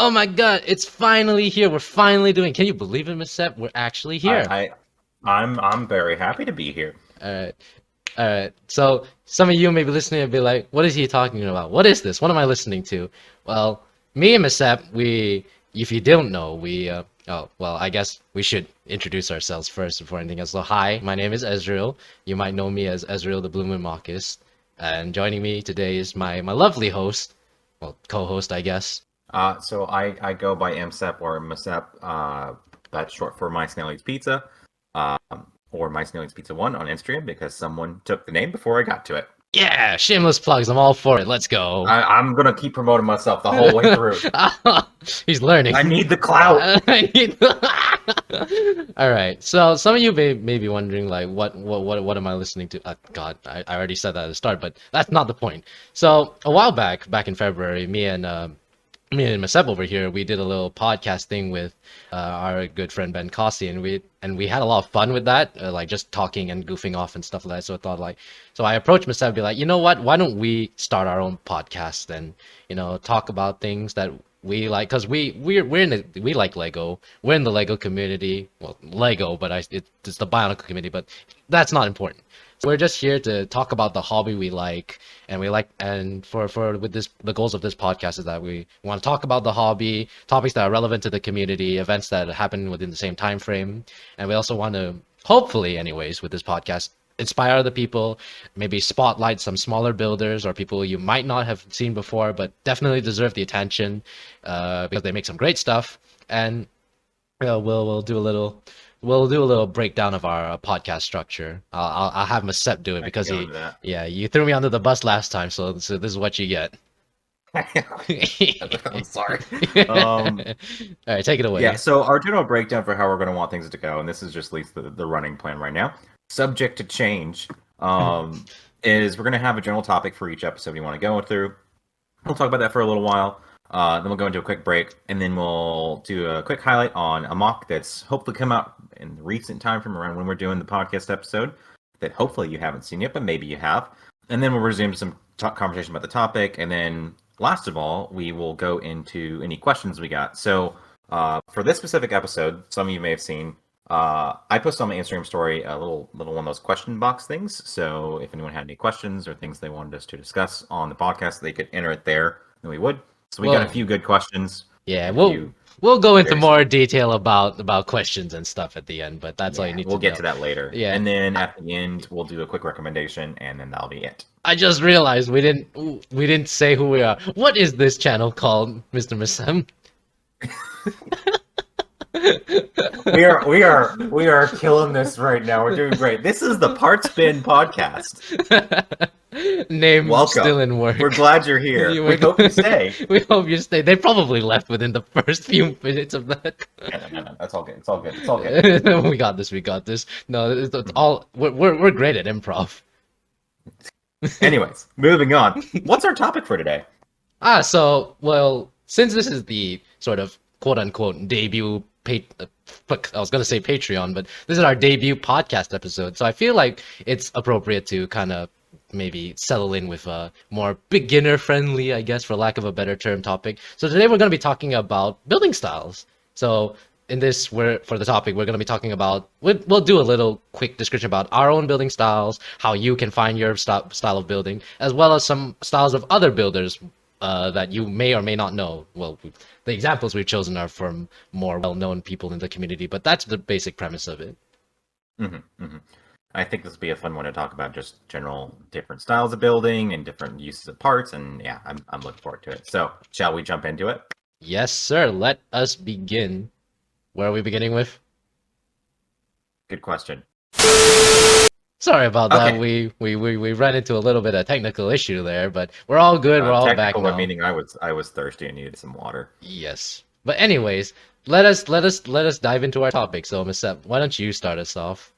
Oh my God, it's finally here. We're finally doing. Can you believe it, MSEP? We're actually here. I'm very happy to be here. All right, all right. So some of you may be listening and be like, "What is he talking about? What is this? What am I listening to?" Well, me and MSEP, if you don't know, I guess we should introduce ourselves first before anything else. So, hi, my name is Ezreel. You might know me as Ezreel the Blue Moon Marcus. And joining me today is my lovely host, well, co-host, I guess. So I go by MSEP or MSEP. That's short for My Snail Eats Pizza, um, or My Snail Eats Pizza 1 on Instagram because someone took the name before I got to it. Yeah, shameless plugs. I'm all for it. Let's go. I'm gonna keep promoting myself the whole way through. He's learning. I need the clout. I need. All right. So some of you may be wondering, like, what am I listening to? God, I already said that at the start, but that's not the point. So a while back in February, me and Masep over here, we did a little podcast thing with our good friend Ben Cossey, and we had a lot of fun with that, like just talking and goofing off and stuff like that. So I thought, like, so I approached Masep and be like, you know what? Why don't we start our own podcast and talk about things that we like? Because we like Lego. We're in the Lego community. Well, Lego, but it's the Bionicle community. But that's not important. So we're just here to talk about the hobby we like, and for with this, the goals of this podcast is that we want to talk about the hobby, topics that are relevant to the community, events that happen within the same time frame, and we also want to, hopefully, anyways, with this podcast, inspire other people, maybe spotlight some smaller builders or people you might not have seen before, but definitely deserve the attention, because they make some great stuff, and we'll do a little. We'll do a little breakdown of our podcast structure. I'll have Masep do it because you threw me under the bus last time, so this is what you get. I'm sorry. All right, take it away. Yeah, so our general breakdown for how we're going to want things to go, and this is just at least the running plan right now, subject to change, is we're going to have a general topic for each episode we want to go through. We'll talk about that for a little while. Then we'll go into a quick break, and then we'll do a quick highlight on a mock that's hopefully come out in recent time from around when we're doing the podcast episode that hopefully you haven't seen yet, but maybe you have. And then we'll resume some conversation about the topic, and then last of all, we will go into any questions we got. So for this specific episode, some of you may have seen, I posted on my Instagram story a little one of those question box things. So if anyone had any questions or things they wanted us to discuss on the podcast, they could enter it there, and we would. So we got a few good questions. Yeah, we'll go into more detail about questions and stuff at the end, but that's all you need to know. We'll get to that later. Yeah. And then at the end, we'll do a quick recommendation, and then that'll be it. I just realized we didn't say who we are. What is this channel called, Mr. Masem? we are killing this right now. We're doing great. This is the Part Spin podcast. Name Welcome. Still in work. We're glad you're here. We hope you stay. We hope you stay. They probably left within the first few minutes of that. No. That's all good. It's all good. It's all good. We got this. No, it's all we're great at improv. Anyways, moving on. What's our topic for today? Since this is the sort of quote unquote debut I was gonna say Patreon, but this is our debut podcast episode, so I feel like it's appropriate to kind of maybe settle in with a more beginner friendly, I guess, for lack of a better term, topic. So today we're going to be talking about building styles. So in this, for the topic, we're going to be talking about, we'll do a little quick description about our own building styles, how you can find your style of building, as well as some styles of other builders that you may or may not know. Well, the examples we've chosen are from more well-known people in the community, but that's the basic premise of it. I think this will be a fun one to talk about, just general different styles of building and different uses of parts, and yeah, I'm looking forward to it. So, shall we jump into it? Yes, sir. Let us begin. Where are we beginning with? Good question. Sorry about that. We ran into a little bit of technical issue there, but we're all good. We're all back now. Meaning I was thirsty and needed some water. Yes, but anyways, let us dive into our topic. So, Masep, why don't you start us off?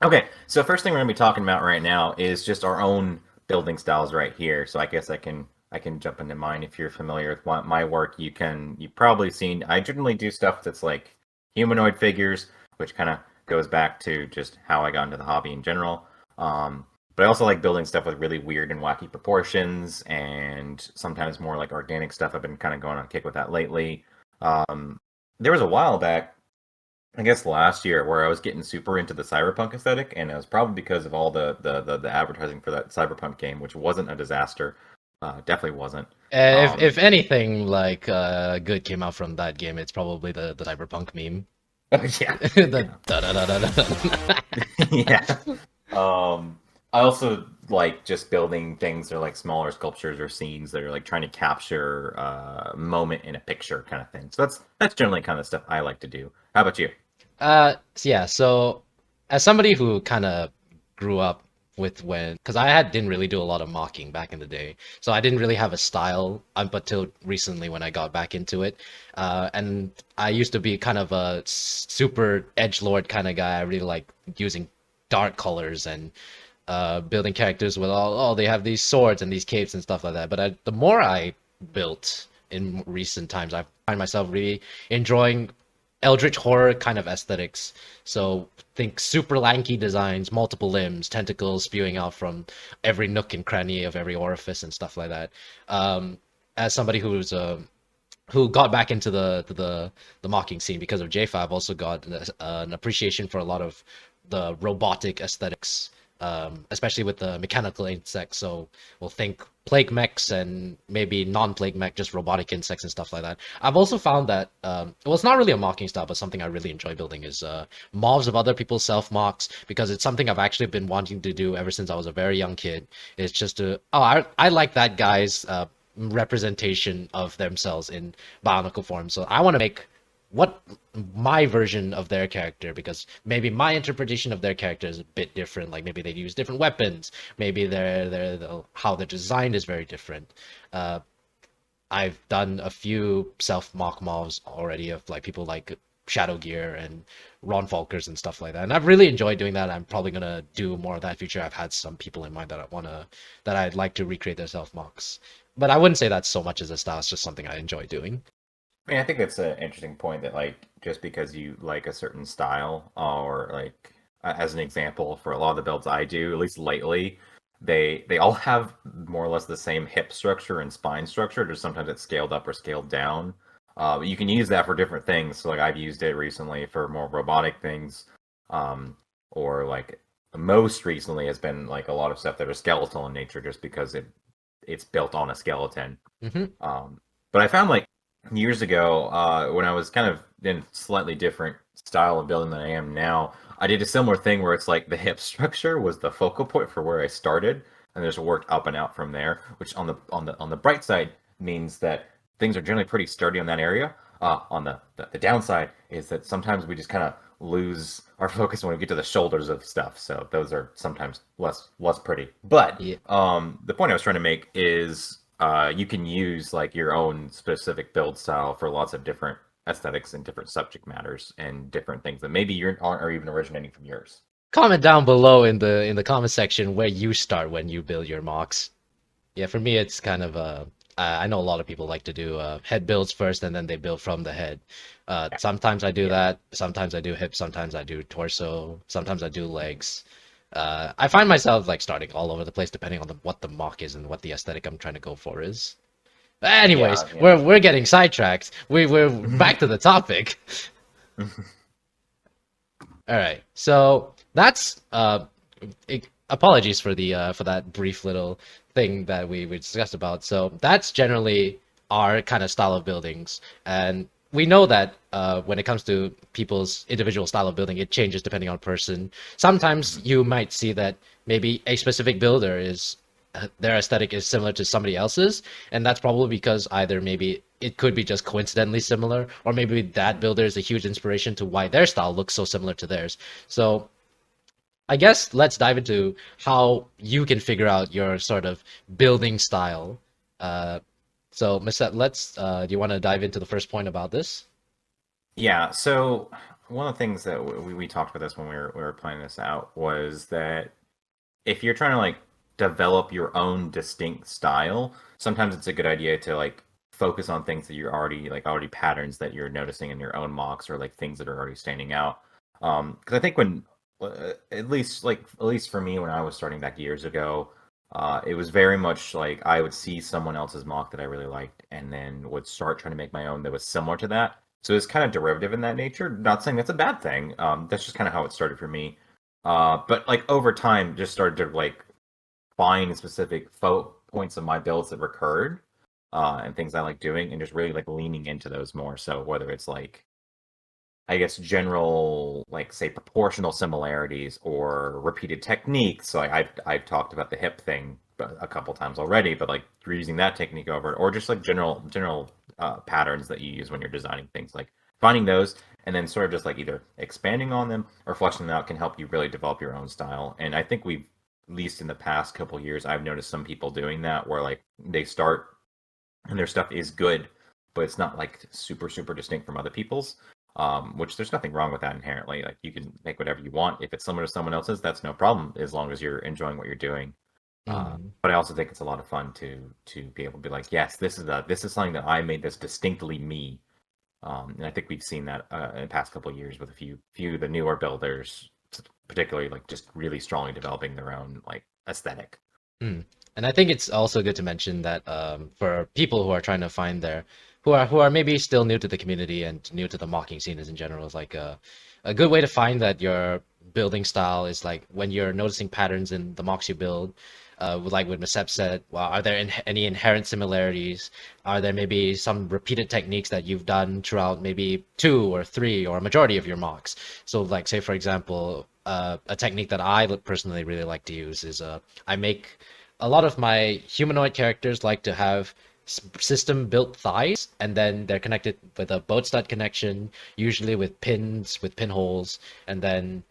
Okay, so first thing we're going to be talking about right now is just our own building styles right here. So I guess I can jump into mine. If you're familiar with my work, you've probably seen, I generally do stuff that's like humanoid figures, which kind of goes back to just how I got into the hobby in general. But I also like building stuff with really weird and wacky proportions, and sometimes more like organic stuff. I've been kind of going on a kick with that lately. Um, there was a while back, I guess last year, where I was getting super into the cyberpunk aesthetic, and it was probably because of all the advertising for that cyberpunk game, which wasn't a disaster. Definitely wasn't. If anything like good came out from that game, it's probably the cyberpunk meme. Yeah, The yeah. da da da da da. Yeah. I also like just building things that are like smaller sculptures or scenes that are like trying to capture a moment in a picture kind of thing. So that's generally kind of stuff I like to do. How about you? Yeah, so as somebody who kind of grew up with when, because didn't really do a lot of mocking back in the day, so I didn't really have a style up until recently when I got back into it. And I used to be kind of a super edgelord kind of guy. I really like using dark colors and building characters with they have these swords and these capes and stuff like that. But the more I built in recent times, I find myself really enjoying eldritch horror kind of aesthetics. So think super lanky designs, multiple limbs, tentacles spewing out from every nook and cranny of every orifice and stuff like that. As somebody who got back into the mocking scene because of JFA, I've also got an appreciation for a lot of the robotic aesthetics, especially with the mechanical insects. So we'll think plague mechs and maybe non-plague mech, just robotic insects and stuff like that. I've also found that well, it's not really a mocking style, but something I really enjoy building is mobs of other people's self mocks, because it's something I've actually been wanting to do ever since I was a very young kid. It's just to I like that guy's representation of themselves in bionicle form. So I want to make what my version of their character, because maybe my interpretation of their character is a bit different. Like maybe they use different weapons, maybe how they're designed is very different. uh I've done a few self mock mobs already of like people like Shadow Gear and Ron Falkers and stuff like that, and I've really enjoyed doing that. I'm probably gonna do more of that in future. I've had some people in mind that I'd like to recreate their self mocks, but I wouldn't say that's so much as a style. It's just something I enjoy doing. I mean, I think that's an interesting point that like just because you like a certain style or like as an example for a lot of the builds I do, at least lately, they all have more or less the same hip structure and spine structure. Just sometimes it's scaled up or scaled down. But you can use that for different things. So like I've used it recently for more robotic things, or like most recently has been like a lot of stuff that are skeletal in nature, just because it's built on a skeleton. Hmm. Um, but I found like years ago, when I was kind of in slightly different style of building than I am now, I did a similar thing where it's like the hip structure was the focal point for where I started, and just worked up and out from there. Which on the bright side means that things are generally pretty sturdy on that area. On the downside is that sometimes we just kind of lose our focus when we get to the shoulders of stuff. So those are sometimes less pretty. But Yeah. the point I was trying to make is you can use like your own specific build style for lots of different aesthetics and different subject matters and different things that maybe you aren't or even originating from yours. Comment down below in the comment section where you start when you build your mocks. Yeah, for me, it's kind of I know a lot of people like to do head builds first, and then they build from the head. Sometimes I do Yeah. that. Sometimes I do hips. Sometimes I do torso. Sometimes I do legs. I find myself like starting all over the place depending on what the mock is and what the aesthetic I'm trying to go for is. Anyways, Yeah, we're getting sidetracked. We're back to the topic. All right, so that's apologies for that brief little thing that we discussed about. So that's generally our kind of style of buildings, and we know that when it comes to people's individual style of building, it changes depending on person. Sometimes you might see that maybe a specific builder is their aesthetic is similar to somebody else's, and that's probably because either maybe it could be just coincidentally similar, or maybe that builder is a huge inspiration to why their style looks so similar to theirs. So I guess let's dive into how you can figure out your sort of building style. Uh, so, Mr. Let's. Do you want to dive into the first point about this? Yeah, so one of the things that we talked about this when we were planning this out was that if you're trying to like develop your own distinct style, sometimes it's a good idea to like focus on things that you're already patterns that you're noticing in your own mocks, or like things that are already standing out. Because I think when at least for me when I was starting back years ago, it was very much like I would see someone else's mock that I really liked, and then would start trying to make my own that was similar to that. So it's kind of derivative in that nature. Not saying that's a bad thing. That's just kind of how it started for me. But like over time, just started to like find specific points of my builds that recurred, and things I like doing, and just really like leaning into those more. So whether it's like I guess general, like say proportional similarities or repeated techniques. So I've talked about the hip thing a couple times already, but like using that technique over, or just like general patterns that you use when you're designing things, like finding those and then sort of just like either expanding on them or fleshing them out can help you really develop your own style. And I think we've, at least in the past couple of years, I've noticed some people doing that where like they start and their stuff is good, but it's not like super distinct from other people's. Which there's nothing wrong with that inherently. Like you can make whatever you want. If it's similar to someone else's, that's no problem as long as you're enjoying what you're doing. Mm. But I also think it's a lot of fun to be able to be like, yes, this is something that I made this distinctly me. And I think we've seen that in the past couple of years with a few of the newer builders, particularly like just really strongly developing their own like aesthetic. Mm. And I think it's also good to mention that for people who are trying to find their who are maybe still new to the community and new to the mocking scene as in general is like a good way to find that your building style is like when you're noticing patterns in the mocks you build. Like what Mesep said, well, are there any inherent similarities? Are there maybe some repeated techniques that you've done throughout maybe two or three or a majority of your mocks? So, like, say for example, a technique that I personally really like to use is I make a lot of my humanoid characters like to have system built thighs, and then they're connected with a boat stud connection, usually with pins with pinholes, and then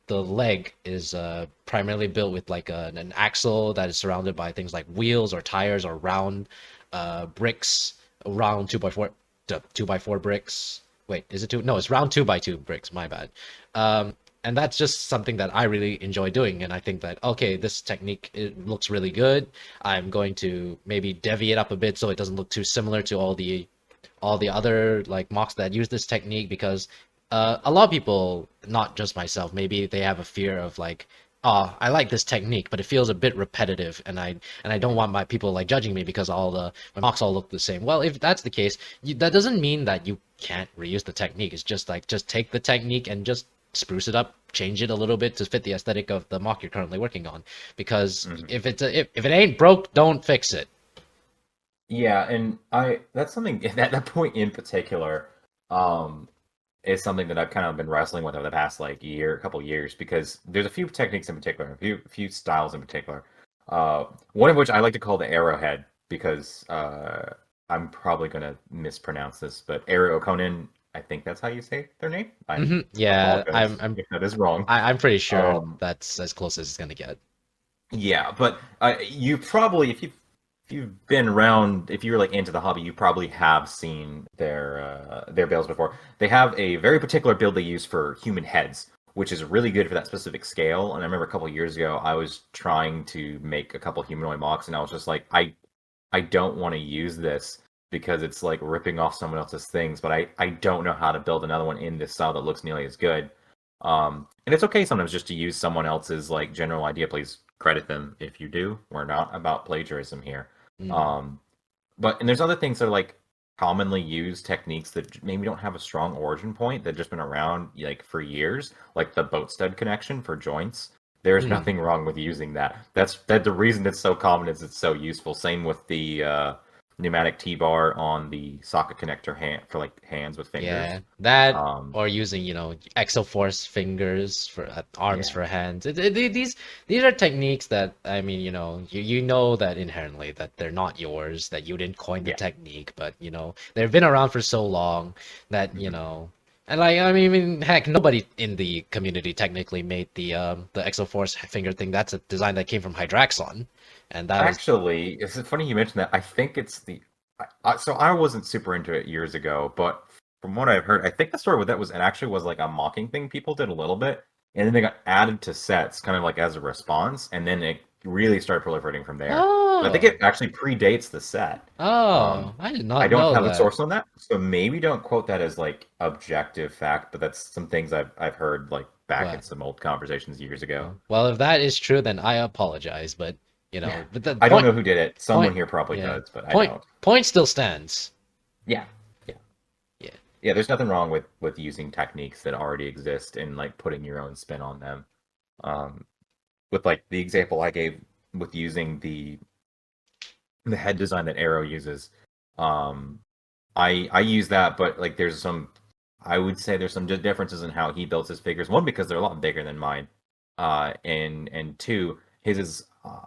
the leg is primarily built with like an axle that is surrounded by things like wheels or tires or round bricks, round 2x4 2x4 bricks. Wait, is it two? No, it's round 2x2 bricks. My bad. And that's just something that I really enjoy doing. And I think that, okay, this technique, it looks really good. I'm going to maybe deviate up a bit so it doesn't look too similar to all the other like mocks that use this technique, because a lot of people, not just myself, maybe they have a fear of like, oh, I like this technique, but it feels a bit repetitive, and I don't want my people like judging me because my mocks all look the same. Well, if that's the case, that doesn't mean that you can't reuse the technique. It's just like just take the technique and just spruce it up, change it a little bit to fit the aesthetic of the mock you're currently working on. Because if it ain't broke, don't fix it. Yeah, and I that's something that point in particular. Um, is something that I've kind of been wrestling with over the past like couple years, because there's a few techniques in particular, a few styles in particular. One of which I like to call the arrowhead because I'm probably gonna mispronounce this, but Arrow Conan, I think that's how you say their name. I Yeah, apologize if that is wrong. I'm pretty sure Um, that's as close as it's gonna get. yeah, but you probably if you've been around, if you're like into the hobby, you probably have seen their builds before. They have a very particular build they use for human heads, which is really good for that specific scale. And I remember a couple of years ago, I was trying to make a couple humanoid mocks, and I was just like, I don't want to use this because it's like ripping off someone else's things, but I don't know how to build another one in this style that looks nearly as good. And it's okay sometimes just to use someone else's like general idea. Please credit them if you do. We're not about plagiarism here. Mm. Um, and there's other things that are like commonly used techniques that maybe don't have a strong origin point that just been around like for years, like the boat stud connection for joints. There's Mm. nothing wrong with using that. That the reason it's so common is it's so useful. Same with the pneumatic T-bar on the socket connector hand for like hands with Yeah, fingers. that Um, or using, exoforce fingers for arms yeah, for hands. These are techniques that I mean, you know that inherently that they're not yours, that you didn't coin the yeah. technique, but they've been around for so long that, Mhm. and like I mean, heck, nobody in the community technically made the exoforce finger thing. That's a design that came from Hydraxon, and that was Actually, it's funny you mentioned that. I think it's so I wasn't super into it years ago, but from what I've heard, I think the story with that was it actually was like a mocking thing people did a little bit, and then they got added to sets kind of like as a response, and then it really started proliferating from there. But I think oh it actually predates the set. Um, I did I not don't know have a that. source on that, so maybe don't quote that as like objective fact, but that's some things I've heard like back in Well, some old conversations years ago. well, if that is true, then I apologize. But but the I don't point, know who did it. Someone point, here probably yeah, does, but I point, don't. point still stands. Yeah. Yeah. Yeah. Yeah, there's nothing wrong with using techniques that already exist and like putting your own spin on them. Um, with like the example I gave with using the head design that Arrow uses, um, I use that, but like there's some, I would say there's some differences in how he builds his figures. One, because they're a lot bigger than mine, and two, his is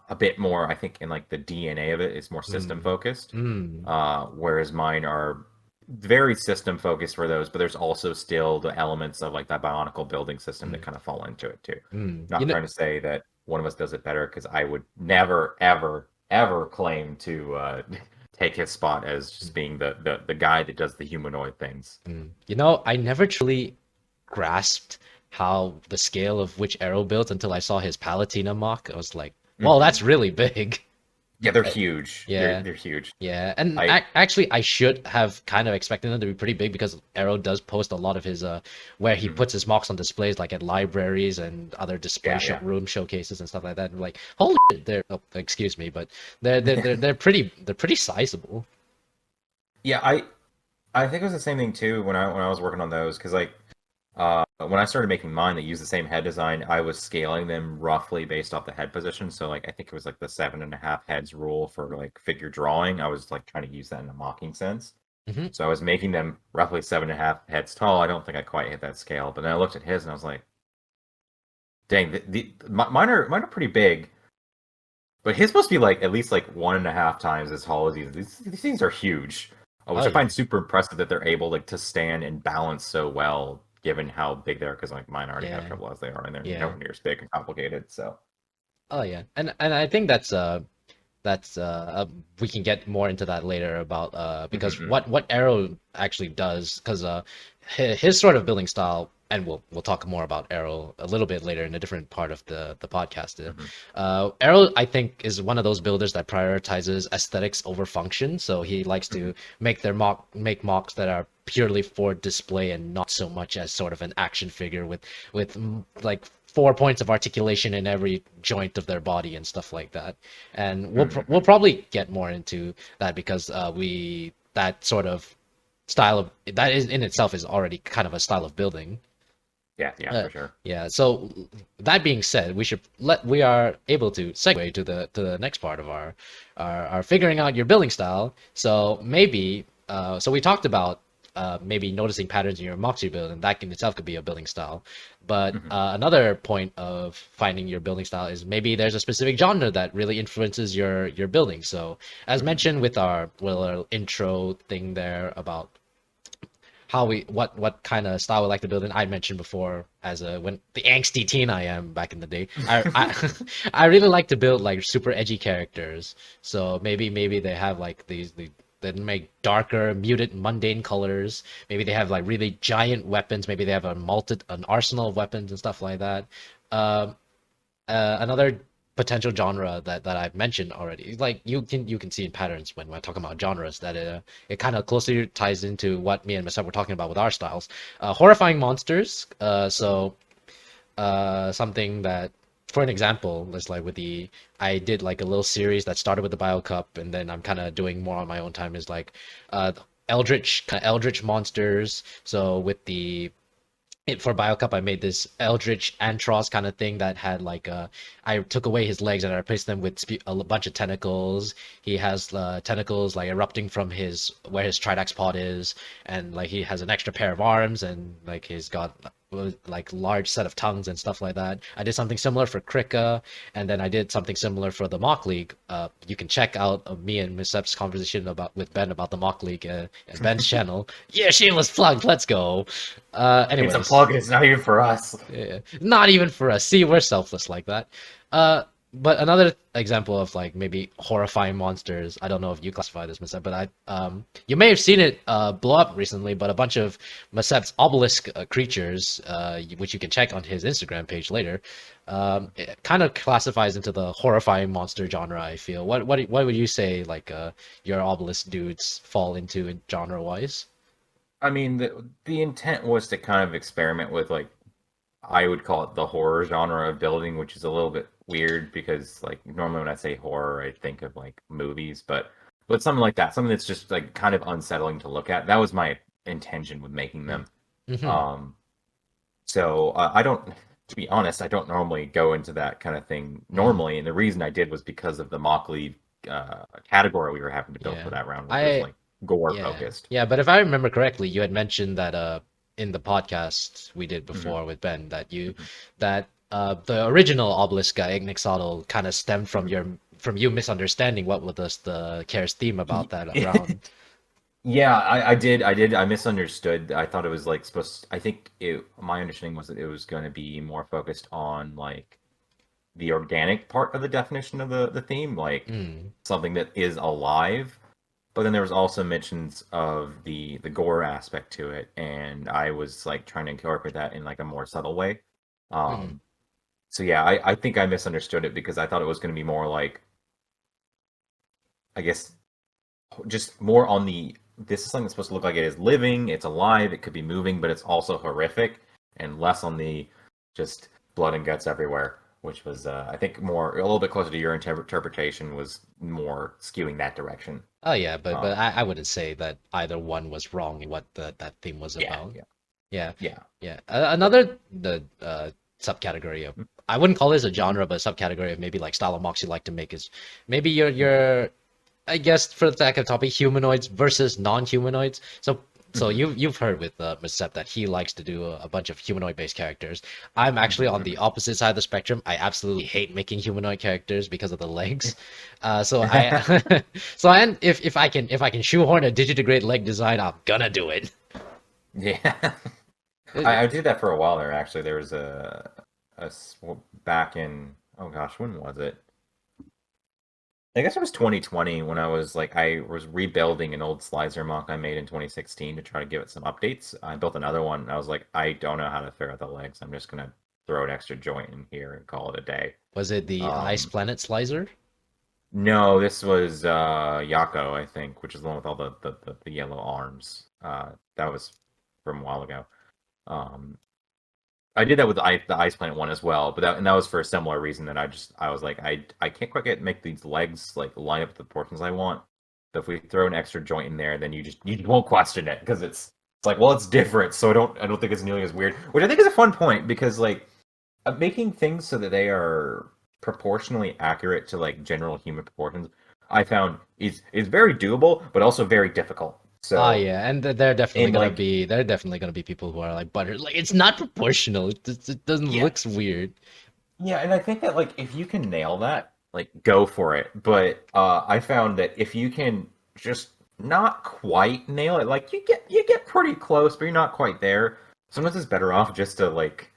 a bit more, I think, in like the DNA of it is more system Mm. focused, Mm. whereas mine are very system focused for those, but there's also still the elements of like that bionicle building system that Mm. kind of fall into it too. Mm. Not trying to say that one of us does it better, because I would never, ever, ever claim to take his spot as just being the guy that does the humanoid things. I never truly grasped how the scale of which Arrow builds until I saw his Palatina mock. I was like, well, that's Hmm. really big. Yeah, they're huge. Yeah. They're huge. Yeah, and I actually, I should have kind of expected them to be pretty big because Arrow does post a lot of his where he mhm. puts his mocks on displays, like at libraries and other display Yeah, yeah. room showcases and stuff like that. And like, holy shit, they're excuse me, but they're pretty sizable. Yeah, I think it was the same thing too when I was working on those, because like when I started making mine that used the same head design, I was scaling them roughly based off the head position. So like I think it was like the 7.5 heads rule for like figure drawing. I was like trying to use that in a mocking sense. Hmm. So I was making them roughly 7.5 heads tall. I don't think I quite hit that scale, but then I looked at his and I was like, dang, mine are pretty big. But his must be like at least like 1.5 times as tall as these. These things are huge, which Oh I yeah, find super impressive that they're able like to stand and balance so well, given how big they are. Because like mine already have yeah, trouble as they are, and they're yeah. nowhere near as big and complicated. So, Oh yeah, and I think that's we can get more into that later about because mm-hmm. what Arrow actually does because his sort of building style, and we'll talk more about Arrow a little bit later in a different part of the podcast. Mm-hmm. Arrow, I think, is one of those builders that prioritizes aesthetics over function. So he likes Mm-hmm. to make mocks that are purely for display and not so much as sort of an action figure with like 4 points of articulation in every joint of their body and stuff like that. And we'll Mm-hmm. probably get more into that because we that sort of style of that is in itself is already kind of a style of building. Yeah, yeah, Uh, for sure. yeah. So that being said, we are able to segue to the next part of our figuring out your building style. So maybe so we talked about maybe noticing patterns in your Moxie build, and that in itself could be a building style. But Mm-hmm. another point of finding your building style is maybe there's a specific genre that really influences your building. So as Mm-hmm. mentioned with our intro thing there about how we what kind of style we like to build in. I mentioned before as a when the angsty teen I am back in the day. I I really like to build like super edgy characters. So maybe they have like they make darker, muted, mundane colors. Maybe they have like really giant weapons. Maybe they have an arsenal of weapons and stuff like that. Um, another potential genre that I've mentioned already. Like you can see in patterns when we're talking about genres that it kind of closely ties into what me and myself were talking about with our styles. Horrifying monsters. Something that, for an example, is like with the I did like a little series that started with the Bio Cup, and then I'm kind of doing more on my own time. Is like eldritch monsters. So with the for BioCup, I made this Eldritch Antros kind of thing that had like I took away his legs and I replaced them with a bunch of tentacles. He has tentacles like erupting from his where his Tridax pod is, and like he has an extra pair of arms and like he's got like large set of tongues and stuff like that. I did something similar for Krika, and then I did something similar for the Mock League. You can check out me and MSEP's conversation about with Ben about the Mock League at Ben's channel. Yeah, shameless plug. Let's go. It's a Anyways, plug, and it's not even for us. yeah, not even for us. See, we're selfless like that. Uh, but another example of like maybe horrifying monsters. I don't know if you classify this, Masep, but you may have seen it blow up recently. But a bunch of Masep's obelisk creatures, which you can check on his Instagram page later, it kind of classifies into the horrifying monster genre. I feel. What would you say like your obelisk dudes fall into genre wise? I mean, the intent was to kind of experiment with like I would call it the horror genre of building, which is a little bit weird because like normally when I say horror, I think of like movies, but something like that, something that's just like kind of unsettling to look at. That was my intention with making them. Mm-hmm. Um, so I don't, to be honest, I don't normally go into that kind of thing Mm. normally, and the reason I did was because of the mock lead category we were having to build for Yeah. that round, which was I like gore Yeah. focused. Yeah, but if I remember correctly, you had mentioned that in the podcast we did Hmm. before with Ben that you Hmm. that the original obelisk guy, Ignixodal, kind of stemmed from Hmm. your from you misunderstanding what was the Care's theme about that round. Yeah, I misunderstood. I thought it was like supposed. I think my understanding was that it was going to be more focused on like the organic part of the definition of the theme, like Mm. something that is alive. But then there was also mentions of the gore aspect to it, and I was like trying to incorporate that in like a more subtle way. Mm. Um, so yeah, I think I misunderstood it because I thought it was going to be more like, I guess, just more on the this is something that's supposed to look like it is living, it's alive, it could be moving, but it's also horrific, and less on the just blood and guts everywhere, which was I think more a little bit closer to your interpretation was more skewing that direction. Oh yeah, but Um, I wouldn't say that either one was wrong in what that theme was yeah, about. yeah, Yeah, yeah. yeah. But Another the subcategory of I wouldn't call this a genre, but a subcategory of maybe like style of mocks you like to make is maybe your I guess for the sake of topic, humanoids versus non-humanoids. So Mhm, you've heard with MSEP that he likes to do a bunch of humanoid-based characters. I'm actually mhm, on the mhm. opposite side of the spectrum. I absolutely hate making humanoid characters because of the legs. So I if I can shoehorn a digitigrade leg design, I'm gonna do it. Yeah, It- I did that for a while there. Actually, there was back in, oh gosh, when was it? I guess it was 2020 when I was rebuilding an old Slicer mock I made in 2016 to try to give it some updates. I built another one. And I was like, I don't know how to figure out the legs. I'm just gonna throw an extra joint in here and call it a day. Was it the Ice Um, Planet Slicer? no, this was Yako, I think, which is the one with all the yellow arms. That was from a while ago. Um, I did that with the Ice Planet one as well, but that was for a similar reason that I was like I can't quite make these legs like line up with the proportions I want. So if we throw an extra joint in there, then you won't question it because it's like, well, it's different, so I don't think it's nearly as weird, which I think is a fun point because like making things so that they are proportionally accurate to like general human proportions, I found is very doable, but also very difficult. Ah, So yeah, and in like there are definitely gonna be people who are like butter, like it's not proportional. It doesn't yeah, looks weird. yeah, and I think that like if you can nail that, like go for it. But I found that if you can just not quite nail it, like you get pretty close, but you're not quite there. Sometimes it's better off just to like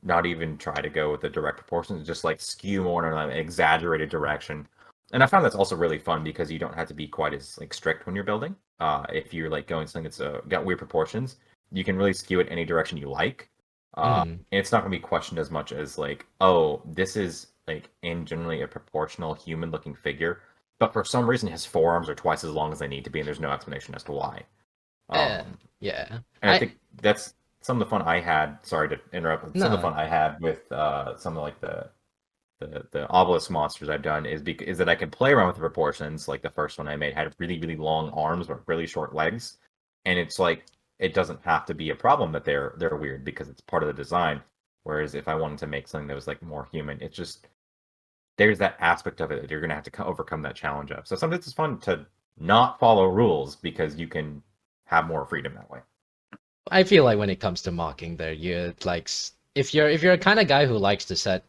not even try to go with the direct proportions, just like skew more in an exaggerated direction. And I found that's also really fun because you don't have to be quite as like strict when you're building. If you're like going something that's got weird proportions, you can really skew it any direction you like. Mm. And it's not going to be questioned as much as like, oh, this is like in generally a proportional human looking figure, but for some reason his forearms are twice as long as they need to be, and there's no explanation as to why. Eh, Um, yeah. and I think that's some of the fun I had. Sorry to interrupt, but some of the No. fun I had with some of like the obelisk monsters I've done is that I can play around with the proportions. Like the first one I made had really really long arms but really short legs, and it's like it doesn't have to be a problem that they're weird because it's part of the design. Whereas if I wanted to make something that was like more human, it's just there's that aspect of it that you're gonna have to overcome that challenge of. So sometimes it's fun to not follow rules because you can have more freedom that way. I feel like when it comes to mocking there, you like if you're a kind of guy who likes to set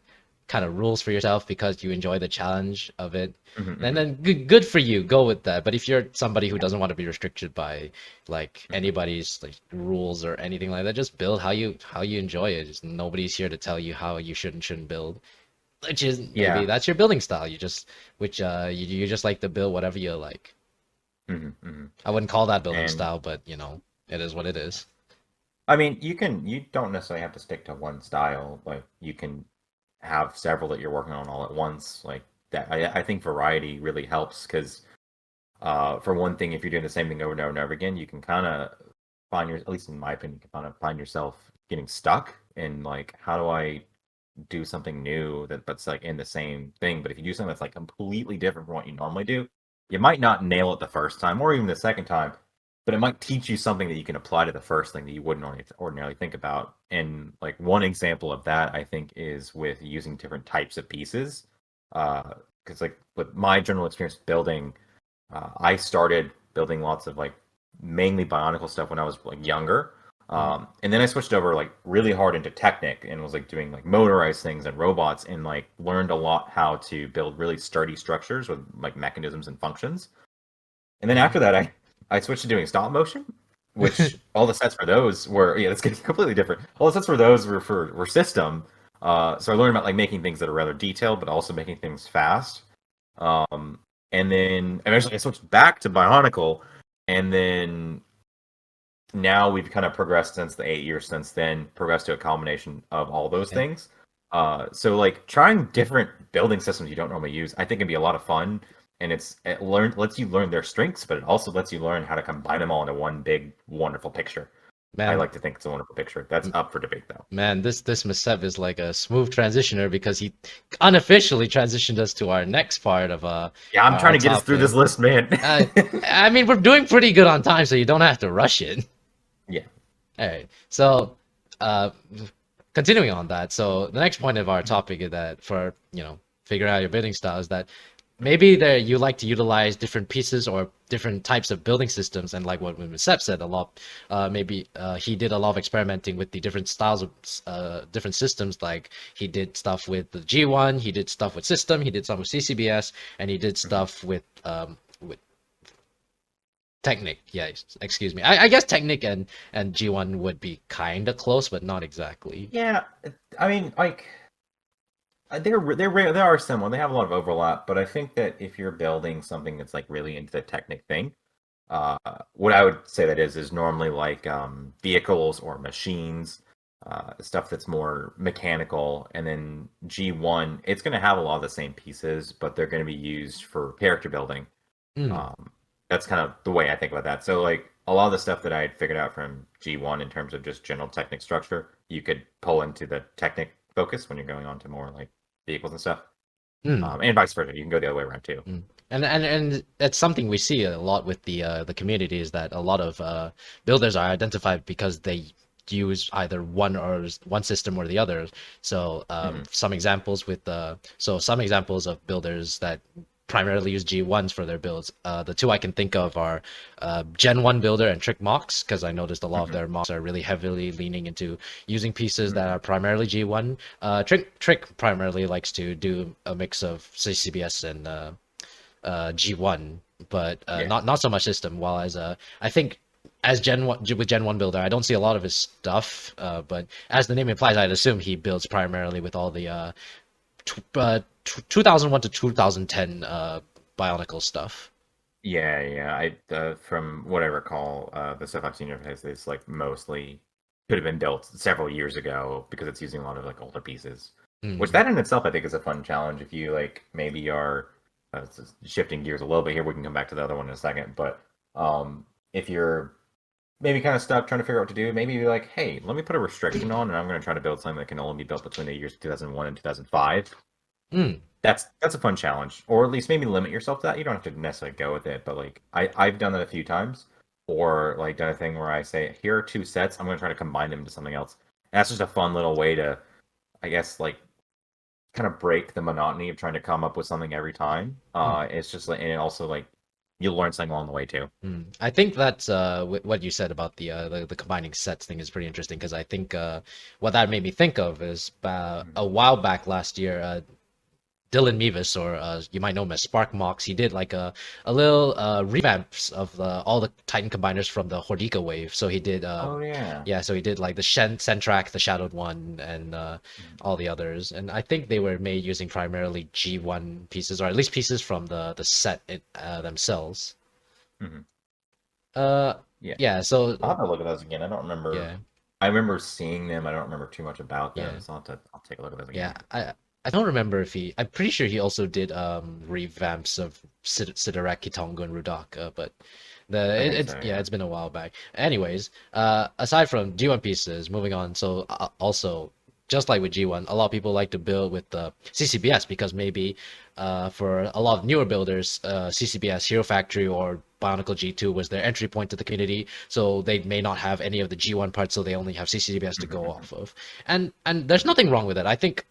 kind of rules for yourself because you enjoy the challenge of it, Hmm. Hmm. then good for you, go with that. But if you're somebody who doesn't want to be restricted by like Hmm. anybody's like rules or anything like that, just build how you enjoy it. Just, nobody's here to tell you how you should and shouldn't build. Which is maybe Yeah. that's your building style. You just which you just like to build whatever you like. Hmm. Hmm. I wouldn't call that building And style, but you know, it is what it is. I mean, you don't necessarily have to stick to one style. Like you can have several that you're working on all at once. Like that, I think variety really helps because, for one thing, if you're doing the same thing over and over and over again, you can kind of find your, at least in my opinion, you can kind of find yourself getting stuck in like how do I do something new that's like in the same thing. But if you do something that's like completely different from what you normally do, you might not nail it the first time or even the second time, but it might teach you something that you can apply to the first thing that you wouldn't ordinarily think about. And like one example of that, I think, is with using different types of pieces. Because like with my general experience building, I started building lots of like mainly Bionicle stuff when I was like younger. And then I switched over like really hard into Technic and was like doing like motorized things and robots and like learned a lot how to build really sturdy structures with like mechanisms and functions. And then after that, I switched to doing stop motion, which all the sets for those were it's completely different. All the sets for those were system. So I learned about like making things that are rather detailed, but also making things fast. And then eventually I switched back to Bionicle, and then now we've kind of progressed since the 8 years since then, progressed to a combination of all those Yeah. things. So like trying different building systems you don't normally use, I think can be a lot of fun, and lets you learn their strengths, but it also lets you learn how to combine them all into one big wonderful picture. I Man, like to think it's a wonderful picture. That's up for debate though. man, this MSEP is like a smooth transitioner because he unofficially transitioned us to our next part of Yeah, I'm trying our to get us through topic. this list, man. Uh, I mean, we're doing pretty good on time, so you don't have to rush it. Yeah. All right. So, uh, continuing on that, so the next point of our topic is that for figuring out your building style is that maybe there you like to utilize different pieces or different types of building systems, and like what Sep said a lot, maybe he did a lot of experimenting with the different styles of different systems. Like he did stuff with the G1, he did stuff with system, he did stuff with CCBS, and he did Mhm. stuff with Technic. Yeah, excuse me. I guess Technic and G1 would be kind of close, but not exactly. Yeah, I mean, like they are similar. They have a lot of overlap, but I think that if you're building something that's like really into the Technic thing, uh, what I would say that is normally like vehicles or machines, stuff that's more mechanical, and then G1, it's going to have a lot of the same pieces, but they're going to be used for character building. Mm, Um, that's kind of the way I think about that. So like a lot of the stuff that I had figured out from G1 in terms of just general Technic structure, you could pull into the Technic focus when you're going on to more like vehicles and stuff. mm. And vice versa. You can go the other way around too. Mm. And it's something we see a lot with the community is that a lot of builders are identified because they use either one system or the other. So Hmm. some examples of builders that primarily use G1s for their builds. The two I can think of are Gen 1 builder and Trick Mocks, because I noticed a lot of Hmm. their mocks are really heavily leaning into using pieces that Hmm. are primarily G1. Trick primarily likes to do a mix of CCBS and G1, but Yeah. not so much system. While as I think as Gen 1 with Gen 1 builder, I don't see a lot of his stuff. But as the name implies, I'd assume he builds primarily with all the 2001 to 2010 Bionicle stuff. Yeah. From what I recall, the stuff I've seen of his is like mostly could have been built several years ago because it's using a lot of like older pieces. Which Mm, that in itself I think is a fun challenge if you like maybe are shifting gears a little bit here. We can come back to the other one in a second, but if you're maybe kind of stuck trying to figure out what to do, maybe be like, hey, let me put a restriction on, and I'm going to try to build something that can only be built between the years 2001 and 2005. mm, That's a fun challenge, or at least maybe limit yourself to that. You don't have to necessarily go with it, but like I've done that a few times, or like done a thing where I say, here are two sets, I'm going to try to combine them into something else. And that's just a fun little way to, I guess, like kind of break the monotony of trying to come up with something every time. mm. It's just like, and it also like you'll learn something along the way too. I think that's what you said about the combining sets thing is pretty interesting because I think what that made me think of is Mhm. a while back last year. Dylan Mevis, or you might know him as Spark Mox, he did like a little revamps of all the Titan combiners from the Hordika wave. So he did, Oh yeah. yeah, so he did like the Sentrak, the Shadowed One, and all the others. And I think they were made using primarily G1 pieces, or at least pieces from the set themselves. Hmm. Uh, Yeah. yeah, so I'll have to look at those again. I don't remember. yeah, I remember seeing them. I don't remember too much about them, yeah. so I'll take a look at those Yeah, again. I don't remember if he. I'm pretty sure he also did revamps of Sidorak, Kitongo, and Rudaka, but I think It's so. yeah, Yeah. it's been a while back. Anyways, aside from G1 pieces, moving on. So also just like with G1, a lot of people like to build with the CCBS because maybe for a lot of newer builders, CCBS Hero Factory or Bionicle G2 was their entry point to the community, so they may not have any of the G1 parts, so they only have CCBS to go off of. And there's nothing wrong with it. I think